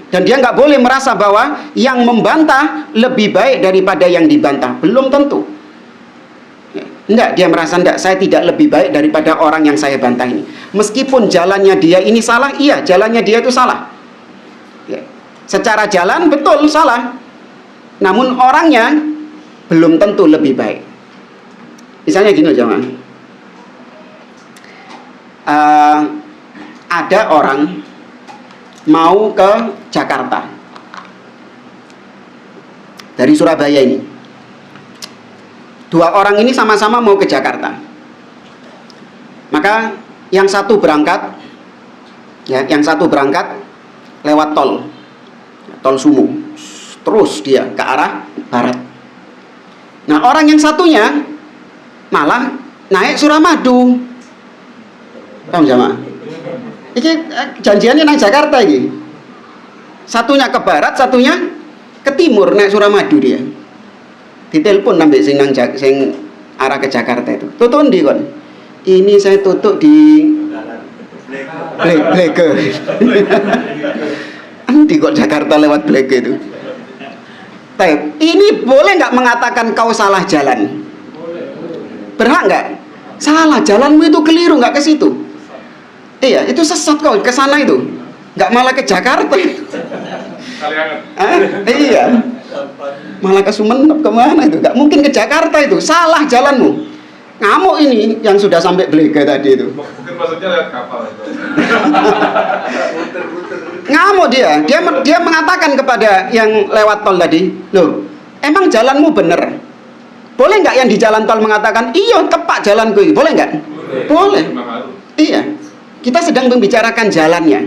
Dan dia enggak boleh merasa bahwa yang membantah lebih baik daripada yang dibantah. Belum tentu. Enggak, dia merasa enggak, saya tidak lebih baik daripada orang yang saya bantah ini. Meskipun jalannya dia ini salah, iya, jalannya dia itu salah. Ya. Secara jalan betul salah. Namun orangnya belum tentu lebih baik. Misalnya gini jemaah. Ada orang mau ke Jakarta dari Surabaya ini. Dua orang ini sama-sama mau ke Jakarta. Maka yang satu berangkat, ya, yang satu berangkat lewat tol Sumo, terus dia ke arah barat. Nah, orang yang satunya malah naik Suramadu. Paham jamaah? Ini janjiannya naik Jakarta ini. Satunya ke barat, satunya ke timur naik Suramadu dia. Ditelepon sampai sing arah ke Jakarta itu. Tutuk ndi kon? Ini saya tutuk di Bleke. Nanti kok Jakarta lewat Bleke itu. Ini boleh nggak mengatakan kau salah jalan? Berhak nggak? Salah, jalanmu itu keliru, nggak ke situ. Iya, itu sesat kau ke sana itu. Nggak malah ke Jakarta. Iya. Malah ke Sumenep kemana itu? Nggak mungkin ke Jakarta itu. Salah jalanmu. Ngamuk ini yang sudah sampai Belega tadi itu. Mungkin maksudnya lewat kapal itu. Ngamuk dia mengatakan kepada yang lewat tol tadi, loh, emang jalanmu bener? Boleh nggak yang di jalan tol mengatakan, iya tepat jalanku ini, boleh nggak? Boleh. Iya, kita sedang membicarakan jalannya.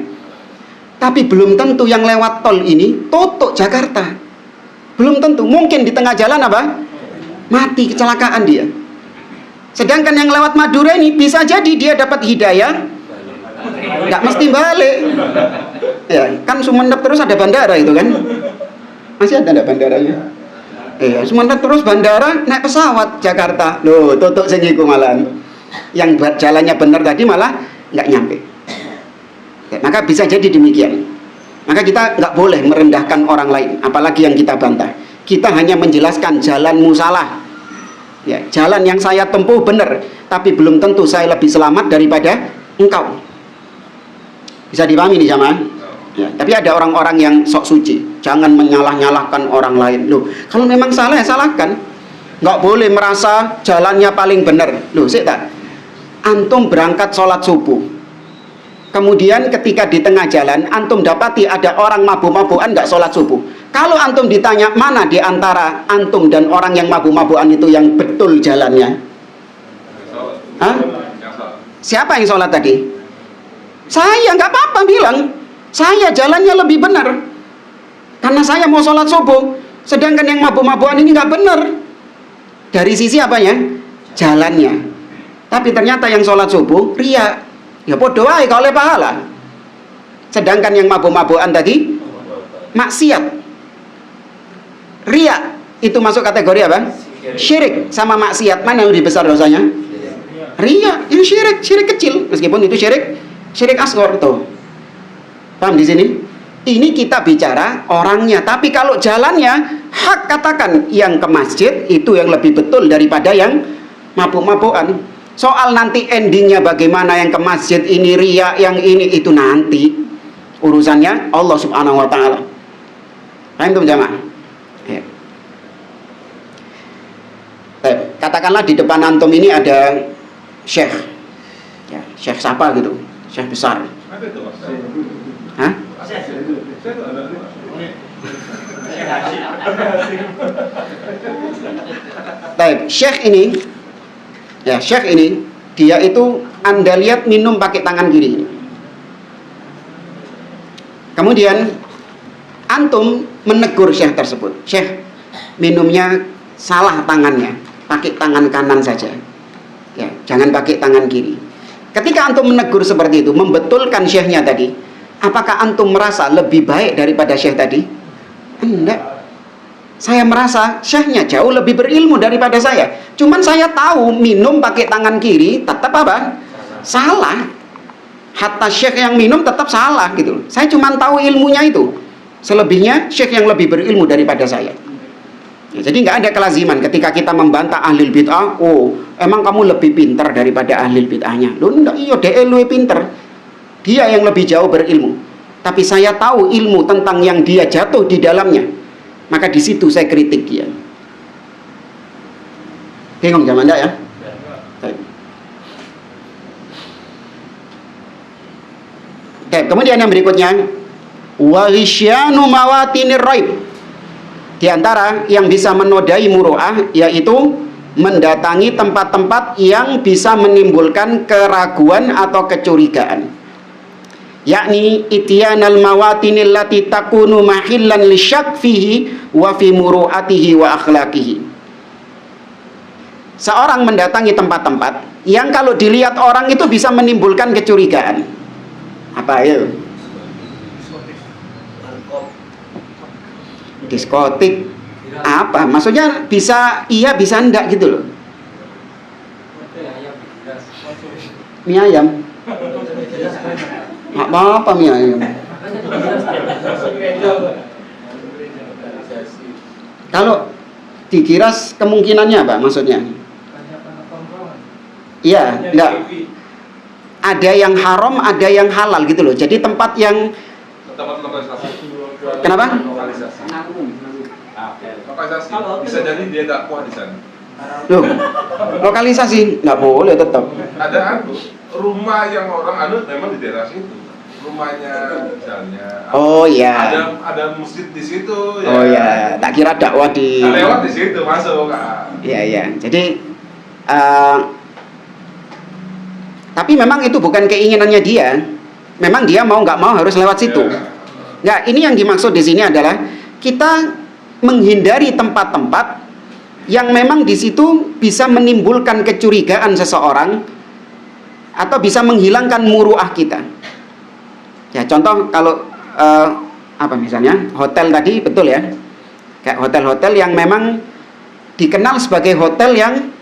Tapi belum tentu yang lewat tol ini tutup Jakarta. Belum tentu, mungkin di tengah jalan apa? Mati, kecelakaan dia. Sedangkan yang lewat Madura ini bisa jadi dia dapat hidayah, nggak mesti balik. Ya, kan Sumenep terus ada bandara itu kan? Masih ada nggak bandaranya? Iya, Sumenep terus bandara naik pesawat Jakarta. Loh, tutup sing iku malahan. Yang buat jalannya benar tadi malah nggak nyampe. Ya, maka bisa jadi demikian. Maka kita nggak boleh merendahkan orang lain, apalagi yang kita bantah. Kita hanya menjelaskan jalanmu salah. Ya, jalan yang saya tempuh benar, tapi belum tentu saya lebih selamat daripada engkau. Bisa dipahami nih jamaah? Ya, tapi ada orang-orang yang sok suci. Jangan menyalah-nyalahkan orang lain. Loh, kalau memang salah ya salahkan. Nggak boleh merasa jalannya paling benar. Loh, sih tak? Antum berangkat sholat subuh. Kemudian ketika di tengah jalan, antum dapati ada orang mabuk-mabukan nggak sholat subuh. Kalau antum ditanya mana di antara antum dan orang yang mabuk-mabukan itu yang betul jalannya? Hah? Siapa yang sholat tadi? Saya, nggak apa-apa bilang. Saya jalannya lebih benar. Karena saya mau sholat subuh. Sedangkan yang mabuk-mabukan ini nggak benar. Dari sisi apanya? Jalannya. Tapi ternyata yang sholat subuh, ria. Ya podo wae kalau oleh pahala. Sedangkan yang mabuk-mabukan tadi, maksiat. Ria itu masuk kategori apa? Syirik sama maksiat, mana yang lebih besar dosanya? Ria, ini syirik kecil, meskipun itu syirik asghar tuh. Paham di sini? Ini kita bicara orangnya, tapi kalau jalannya, hak katakan yang ke masjid itu yang lebih betul daripada yang mabuk-mabukan. Soal nanti endingnya bagaimana yang ke masjid ini ria, yang ini itu nanti urusannya Allah Subhanahu Wa Taala. Paham tuh jamaah? Ya. Katakanlah di depan antum ini ada syekh, ya, syekh siapa gitu, syekh besar. Hah? Syekh ini, ya syekh ini, dia itu Anda lihat minum pakai tangan kiri. Kemudian antum menegur syekh tersebut, syekh minumnya salah tangannya, pakai tangan kanan saja, ya jangan pakai tangan kiri. Ketika antum menegur seperti itu, membetulkan syekhnya tadi, apakah antum merasa lebih baik daripada syekh tadi? Enggak. Saya merasa syekhnya jauh lebih berilmu daripada saya. Cuman saya tahu minum pakai tangan kiri tetap apa? Salah. Hatta syekh yang minum tetap salah gitu. Saya cuman tahu ilmunya itu. Selebihnya syekh yang lebih berilmu daripada saya. Ya, jadi nggak ada kelaziman ketika kita membantah ahli bid'ah. Oh, emang kamu lebih pintar daripada ahli bid'ahnya? Loh, enggak, iya dia lebih pintar. Dia yang lebih jauh berilmu. Tapi saya tahu ilmu tentang yang dia jatuh di dalamnya. Maka di situ saya kritik dia. Bingung zaman enggak ya? Oke, kemudian yang berikutnya, wa ghisyanu mawatinir raib. Di antara yang bisa menodai muru'ah yaitu mendatangi tempat-tempat yang bisa menimbulkan keraguan atau kecurigaan. Yakni ityanal mawatinil lati takunu mahillan lisyak fihi wa fi muru'atihi wa akhlaqihi. Seorang mendatangi tempat-tempat yang kalau dilihat orang itu bisa menimbulkan kecurigaan. Apa ya? Diskotik. Apa? Maksudnya bisa iya bisa enggak gitu loh. Mie ayam. Nggak apa-apa mie ayam. Kalau dikira kemungkinannya apa maksudnya? Iya, enggak. Ada yang haram, ada yang halal gitu loh. Jadi tempat yang kenapa? Lokalisasi. Bisa jadi dia nggak kuat di sana. Loh, lokalisasi nggak boleh tetap. Ada rumah yang orang memang di daerah situ. Rumahnya misalnya. Oh iya. Ada masjid di situ ya. Oh iya, tak kira dakwah di. Lewat di situ masuk Kak. Iya iya. Jadi tapi memang itu bukan keinginannya dia. Memang dia mau nggak mau harus lewat situ. Nah, ini yang dimaksud di sini adalah kita menghindari tempat-tempat yang memang di situ bisa menimbulkan kecurigaan seseorang atau bisa menghilangkan muruah kita. Ya, contoh kalau apa misalnya hotel tadi, betul ya, kayak hotel-hotel yang memang dikenal sebagai hotel yang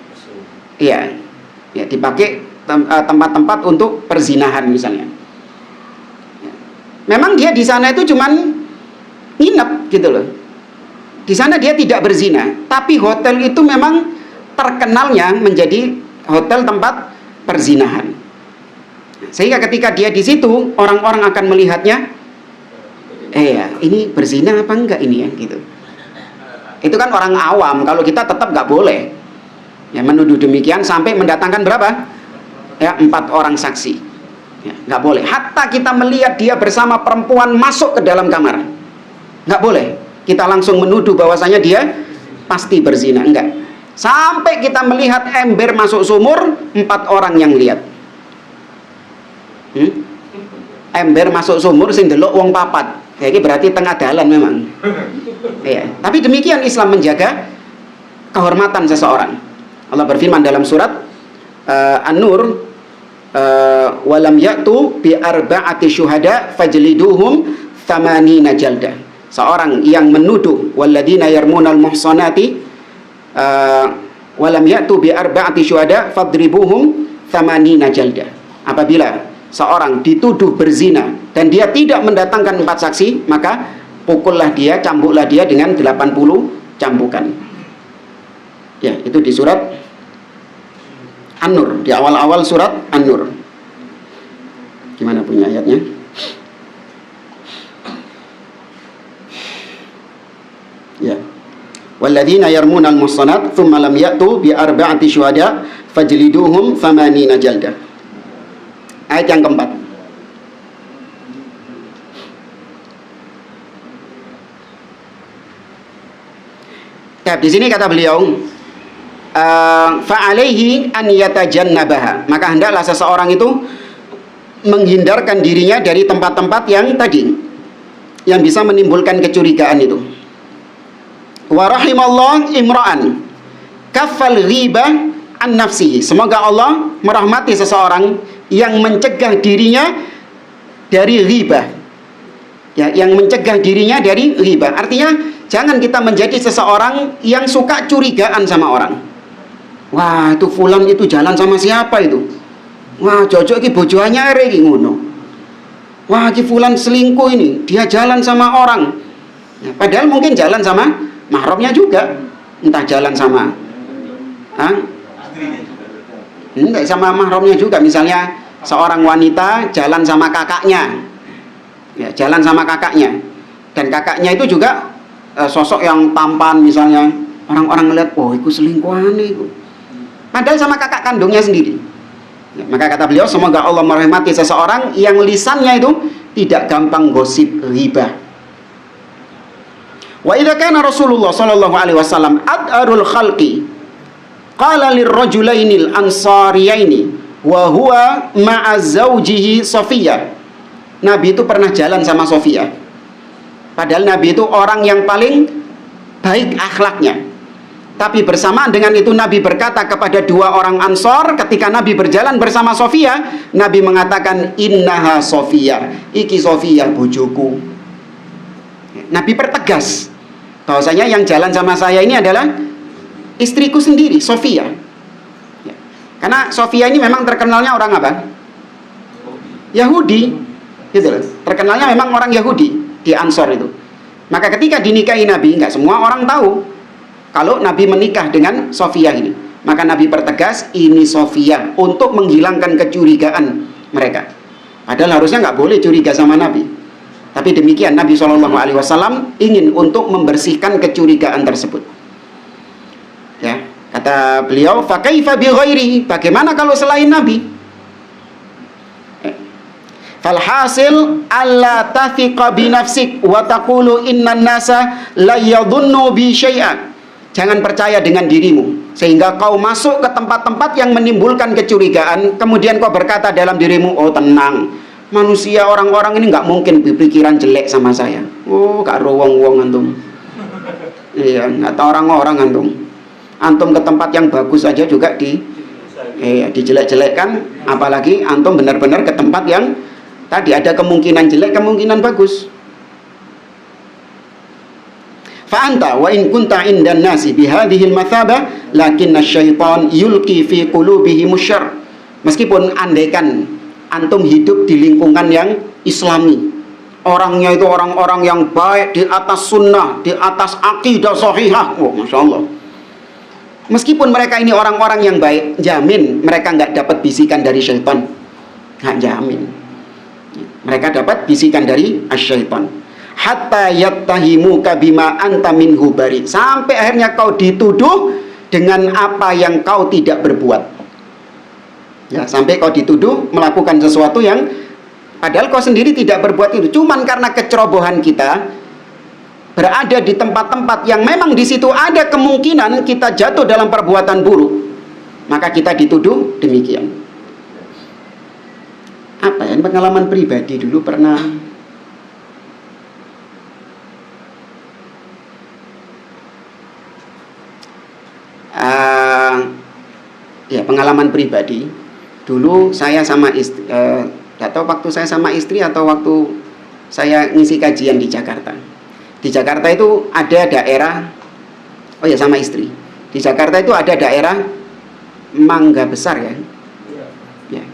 ya dipakai tempat-tempat untuk perzinahan misalnya. Memang dia di sana itu cuman nginep gitu loh. Di sana dia tidak berzina, tapi hotel itu memang terkenalnya menjadi hotel tempat perzinahan. Sehingga ketika dia di situ, orang-orang akan melihatnya, ini berzina apa enggak ini ya gitu. Itu kan orang awam. Kalau kita tetap nggak boleh ya menuduh demikian sampai mendatangkan berapa? Ya 4 orang saksi. Ya, nggak boleh. Hatta kita melihat dia bersama perempuan masuk ke dalam kamar, nggak boleh. Kita langsung menuduh bahwasanya dia pasti berzina, enggak. Sampai kita melihat ember masuk sumur, 4 orang yang lihat. Ember masuk sumur sing delok wong papat. Ya, ini berarti tengah dalan memang. Ya. Tapi demikian Islam menjaga kehormatan seseorang. Allah berfirman dalam surat An-Nur, walam ya'tu bi arba'ati syuhada fajliduhum 80 jaldah. Seorang yang menuduh walladzina yarmunal muhsanati walam ya'tu bi arba'ati syuhada fadribuhum 80 jaldah. Apabila seorang dituduh berzina dan dia tidak mendatangkan 4 saksi, maka pukullah dia, cambuklah dia dengan 80 cambukan. Ya, itu di surat An-Nur, di awal-awal surat An-Nur. Gimana punya ayatnya? Ya. Walladzina yarmunal muhsanat tsumma lam ya'tu bi arba'ati syuhada fajliduhum 80 jaldah. Ayat yang keempat. Ya, di sini kata beliau, fa'alaihi an yatajannabaha, maka hendaklah seseorang itu menghindarkan dirinya dari tempat-tempat yang tadi yang bisa menimbulkan kecurigaan itu. Wa rahimallahu imra'an kaffal ghibah an nafsihi, semoga Allah merahmati seseorang yang mencegah dirinya dari ghibah. Ya, yang mencegah dirinya dari ghibah. Artinya jangan kita menjadi seseorang yang suka curigaan sama orang. Wah, itu fulan itu jalan sama siapa itu? Wah, cocok iki bojo anyar iki ngono. Wah, iki fulan selingkuh ini, dia jalan sama orang. Ya, padahal mungkin jalan sama mahramnya juga. Entah jalan sama enggak sama mahramnya juga. Misalnya seorang wanita jalan sama kakaknya. Ya, jalan sama kakaknya. Dan kakaknya itu juga sosok yang tampan misalnya. Orang-orang ngeliat, oh itu selingkuhan itu. Padahal sama kakak kandungnya sendiri. Ya, maka kata beliau, semoga Allah merahmati seseorang yang lisannya itu tidak gampang gosip ghibah. Wa idza kana Rasulullah sallallahu alaihi wasallam ad'arul khalqi qala lirrajulainil ansariyaini wa huwa ma'a zawjihi Safiyah. Nabi itu pernah jalan sama Safiyah. Padahal Nabi itu orang yang paling baik akhlaknya. Tapi bersamaan dengan itu Nabi berkata kepada 2 orang Ansor ketika Nabi berjalan bersama Safiyah, Nabi mengatakan innaha Safiyah, iki Safiyah bojoku. Nabi pertegas bahwasanya yang jalan sama saya ini adalah istriku sendiri, Safiyah. Ya. Karena Safiyah ini memang terkenalnya orang apa? Yahudi. Gitu loh. Terkenalnya memang orang Yahudi di Ansor itu. Maka ketika dinikahi Nabi, nggak semua orang tahu kalau Nabi menikah dengan Safiyah ini. Maka Nabi pertegas ini Safiyah untuk menghilangkan kecurigaan mereka. Padahal harusnya nggak boleh curiga sama Nabi. Tapi demikian Nabi SAW ingin untuk membersihkan kecurigaan tersebut. Ya, kata Kata beliau, fa kaifa bi ghairihi? Bagaimana kalau selain Nabi? Falhasil alla tathiqa bi nafsik wa taqulu innan nasa la yadhunnu bi syai'a. Jangan percaya dengan dirimu sehingga kau masuk ke tempat-tempat yang menimbulkan kecurigaan, kemudian kau berkata dalam dirimu, oh tenang, manusia orang-orang ini nggak mungkin berpikiran jelek sama saya. Oh, gak wong-wong antum. Iya, nggak tahu orang-orang antum. Antum ke tempat yang bagus aja juga dijelek-jelekkan, apalagi antum benar-benar ke tempat yang tadi ada kemungkinan jelek, kemungkinan bagus. Fa anta wa in kunta indan nasi bihadhil mathabah lakinna syaitan yulqi fi qulubihim syarr. Meskipun andaikan antum hidup di lingkungan yang islami, orangnya itu orang-orang yang baik, di atas sunnah, di atas akidah sahihah, oh masya Allah. Meskipun mereka ini orang-orang yang baik, jamin mereka nggak dapat bisikan dari syaitan, nggak jamin. Mereka dapat bisikan dari asyaitan. Hatta yattahimuka bima anta minhu bari. Sampai akhirnya kau dituduh dengan apa yang kau tidak berbuat. Ya, sampai kau dituduh melakukan sesuatu yang padahal kau sendiri tidak berbuat itu. Cuman karena kecerobohan kita berada di tempat-tempat yang memang di situ ada kemungkinan kita jatuh dalam perbuatan buruk, maka kita dituduh demikian. Apa ya, pengalaman pribadi dulu pernah ya pengalaman pribadi dulu saya sama istri, gak tahu waktu saya sama istri atau waktu saya ngisi kajian di Jakarta. Di Jakarta itu ada daerah, oh ya sama istri. Di Jakarta itu ada daerah Mangga Besar ya. Ya.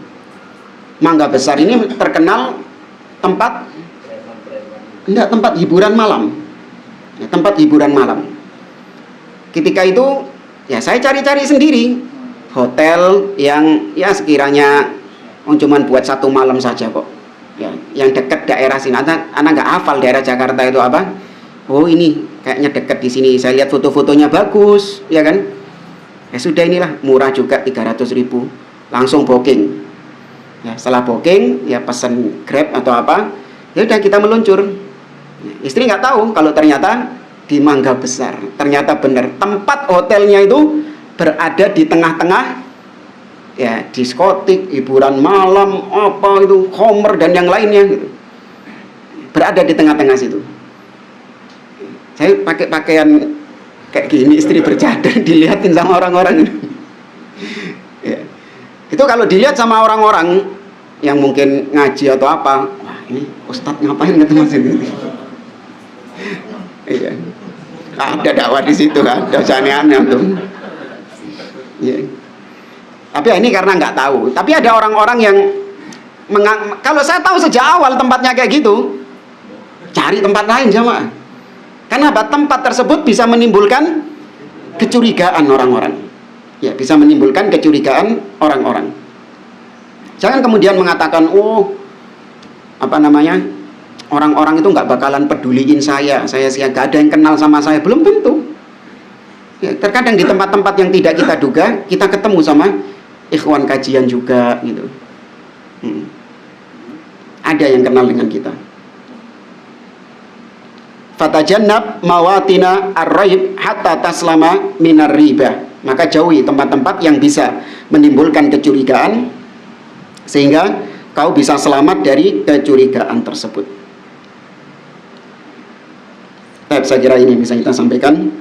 Mangga Besar ini terkenal tempat hiburan malam. Ya, tempat hiburan malam. Ketika itu ya saya cari-cari sendiri hotel yang ya sekiranya cuma buat satu malam saja kok. Ya, yang dekat daerah sini. Anak nggak hafal daerah Jakarta itu apa. Oh ini kayaknya dekat di sini. Saya lihat foto-fotonya bagus, ya kan? Ya sudah inilah murah juga 300.000. Langsung booking. Ya setelah booking ya pesan Grab atau apa. Ya udah kita meluncur. Ya, istri nggak tahu kalau ternyata di Mangga Besar. Ternyata benar tempat hotelnya itu berada di tengah-tengah ya diskotik, hiburan malam, apa itu, Homer dan yang lainnya gitu. Berada di tengah-tengah situ. Saya pakai pakaian kayak gini, istri bercadar, dilihatin sama orang-orang. Ya. Itu kalau dilihat sama orang-orang yang mungkin ngaji atau apa, wah ini ustadz ngapain gitu mas ini? Iya. Ada dakwah di situ kan, ada aneh-aneh tuh. Ya. Tapi ini karena nggak tahu. Tapi ada orang-orang yang kalau saya tahu sejak awal tempatnya kayak gitu, cari tempat lain jamaah. Kenapa? Tempat tersebut bisa menimbulkan kecurigaan orang-orang. Ya, bisa menimbulkan kecurigaan orang-orang. Jangan kemudian mengatakan, oh, apa namanya, orang-orang itu nggak bakalan peduliin saya nggak ada yang kenal sama saya. Belum tentu. Ya, terkadang di tempat-tempat yang tidak kita duga, kita ketemu sama ikhwan kajian juga, gitu. Ada yang kenal dengan kita. Fatajannab mawatina ar-raib hatta taslama minar riba. Maka jauhi tempat-tempat yang bisa menimbulkan kecurigaan sehingga kau bisa selamat dari kecurigaan tersebut. Saya kira ini bisa kita sampaikan.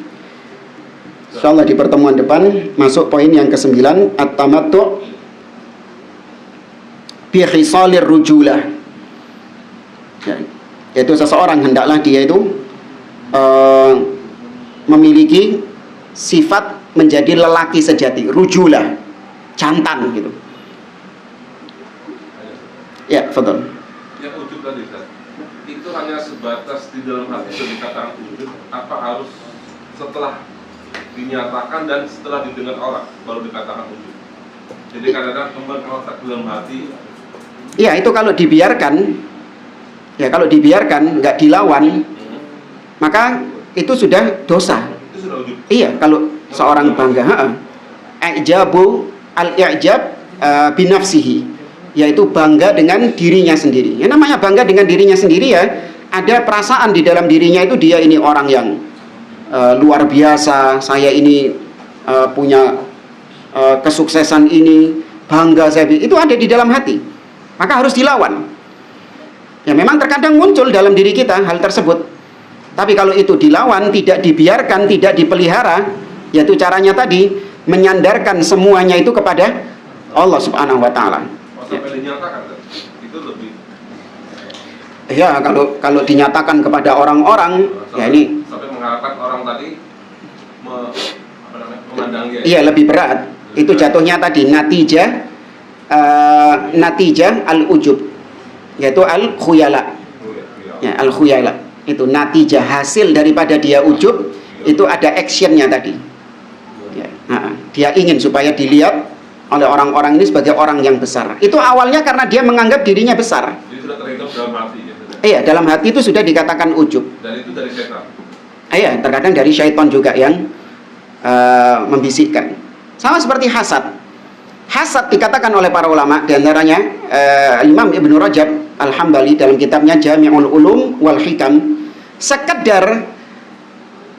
Insyaallah di pertemuan depan masuk poin yang ke-9, at-tamattu' bi khisalir rujulah. Ya, yaitu seseorang hendaklah dia itu memiliki sifat menjadi lelaki sejati, rujulah, jantan gitu. Ya, betul. Yang ujub tadi, Ustaz, itu hanya sebatas di dalam hati itu dikatakan ujub, apa harus setelah dinyatakan dan setelah didengar orang baru dikatakan ujub? Jadi kadang-kadang kembali terletak dalam hati. Iya, itu kalau dibiarkan, ya kalau dibiarkan nggak dilawan, maka itu sudah dosa. Itu sudah ujub. Iya, kalau seorang bangga, al-i'jab binafsihi, yaitu bangga dengan dirinya sendiri. Yang namanya bangga dengan dirinya sendiri ya, ada perasaan di dalam dirinya itu dia ini orang yang luar biasa, saya ini punya kesuksesan ini, bangga saya, itu ada di dalam hati. Maka harus dilawan. Ya memang terkadang muncul dalam diri kita hal tersebut. Tapi kalau itu dilawan, tidak dibiarkan, tidak dipelihara, yaitu caranya tadi menyandarkan semuanya itu kepada Allah Subhanahu wa taala. Sampai dinyatakan kan? Itu lebih Ya, kalau dinyatakan kepada orang-orang, ya ini sampai mengharapkan orang tadi memandang dia. iya lebih berat. Itu jatuhnya tadi natijah al-ujub, yaitu al-khuyala. Ya, al-khuyala. Itu natijah hasil daripada dia ujub, itu ada actionnya tadi. Ya, dia ingin supaya dilihat oleh orang-orang ini sebagai orang yang besar. Itu awalnya karena dia menganggap dirinya besar. Jadi sudah terhitung dalam hati ya. Iya, dalam hati itu sudah dikatakan ujub. Dan itu dari setan. Iya, terkadang dari syaitan juga yang membisikkan. Sama seperti hasad. Hasad dikatakan oleh para ulama, diantaranya Imam Ibnu Rajab Al-Hambali dalam kitabnya Jami'ul Ulum wal Hikam, sekedar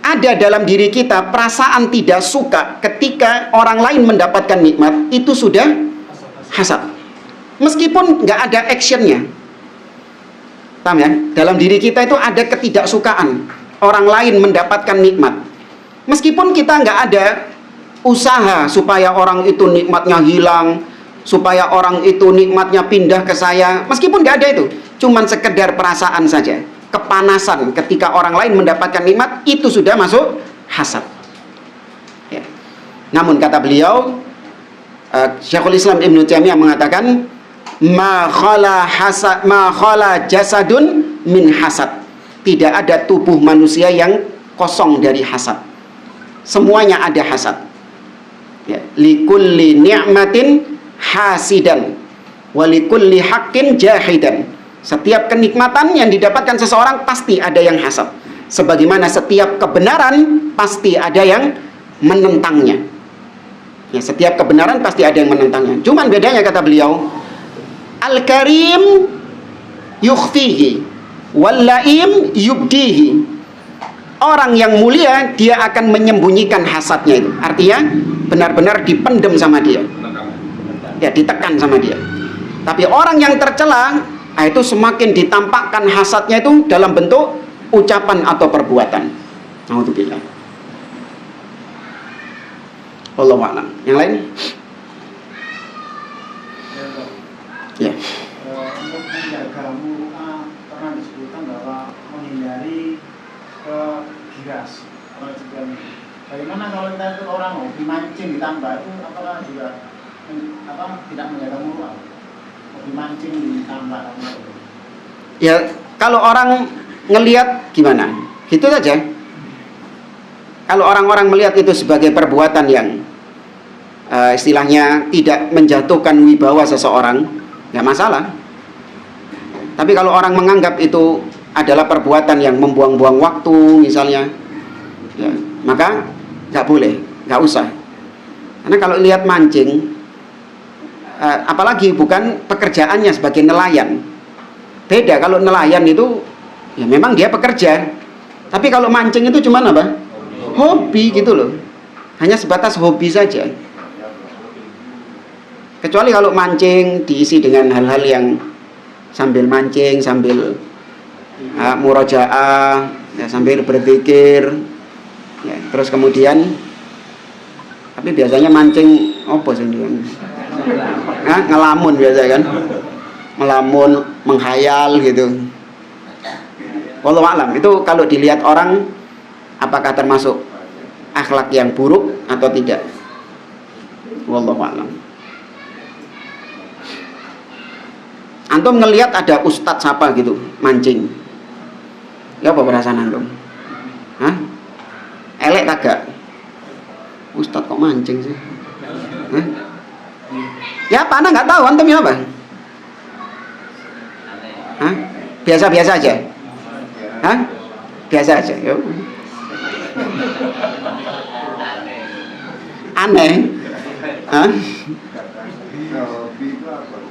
ada dalam diri kita perasaan tidak suka ketika orang lain mendapatkan nikmat, itu sudah hasad. Meskipun nggak ada actionnya. Paham ya? Dalam diri kita itu ada ketidaksukaan orang lain mendapatkan nikmat. Meskipun kita nggak ada usaha supaya orang itu nikmatnya hilang, supaya orang itu nikmatnya pindah ke saya, meskipun nggak ada itu, cuman sekedar perasaan saja, kepanasan ketika orang lain mendapatkan nikmat, itu sudah masuk hasad. Ya. Namun kata beliau, Syekhul Islam Ibnu Taimiyah mengatakan, ma khala jasadun min hasad. Tidak ada tubuh manusia yang kosong dari hasad. Semuanya ada hasad. Ya, likulli ni'matin hasidan wa likulli haqqin jahidan. Setiap kenikmatan yang didapatkan seseorang pasti ada yang hasad. Sebagaimana setiap kebenaran pasti ada yang menentangnya. Ya, setiap kebenaran pasti ada yang menentangnya. Cuman bedanya kata beliau, al-karim yukhfihi wal laim yubdihi. Orang yang mulia dia akan menyembunyikan hasadnya itu. Artinya benar-benar dipendam sama dia. Ya, ditekan sama dia. Tapi orang yang tercela, itu semakin ditampakkan hasadnya itu dalam bentuk ucapan atau perbuatan. Alhamdulillah. Wallahu a'lam. Yang lain? Ya. Untuk menjaga muka pernah disebutkan bahwa menghindari giras. Bagaimana kalau kita itu orang hobi mancing ditambah itu, apakah juga tidak menjaga muka? Hobi mancing ditambah. Ya, kalau orang ngelihat gimana? Gitu saja. Kalau orang-orang melihat itu sebagai perbuatan yang istilahnya tidak menjatuhkan wibawa seseorang, nggak masalah. Tapi kalau orang menganggap itu adalah perbuatan yang membuang-buang waktu misalnya, ya, maka nggak boleh, nggak usah. Karena kalau lihat mancing, apalagi bukan pekerjaannya sebagai nelayan, beda. Kalau nelayan itu ya memang dia pekerja, tapi kalau mancing itu cuma apa? Hobi gitu loh, hanya sebatas hobi saja. Kecuali kalau mancing diisi dengan hal-hal yang sambil mancing, sambil murojaah, ya, sambil berzikir, ya, terus kemudian, tapi biasanya mancing apa sih? Ngelamun biasa kan, ngelamun, menghayal gitu. Wallahu a'lam. Itu kalau dilihat orang, apakah termasuk akhlak yang buruk atau tidak? Wallahu a'lam. Antum ngelihat ada ustadz siapa gitu mancing, ya apa perasaan antum? Hah? Elek kagak? Ustadz kok mancing sih? Hah? Ya apa? Anda nggak tahu antum ya apa? Hah? Biasa-biasa aja? Hah? Biasa aja. Yuk. Aneh. Hah?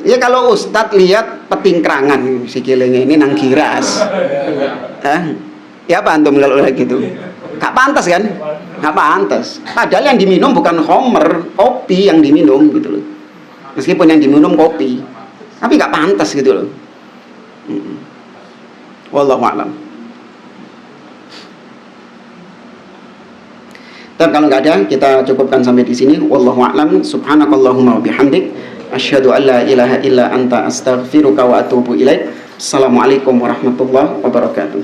Ya kalau ustadz lihat petingkrangan sikilnya ini nang giras. Ya apa antum kalau kayak gitu? Gak pantas kan? Gak pantas. Padahal yang diminum bukan homer, kopi yang diminum gitu loh. Meskipun yang diminum kopi, tapi gak pantas gitu loh. Wallahu a'lam. Dan kalau nggak ada, kita cukupkan sampai di sini. Wallahu a'lam. Subhanakallahumma wa bihamdik, asyhadu an la ilaha illa anta astaghfiruka wa atubu ilaik. Assalamualaikum warahmatullahi wabarakatuh.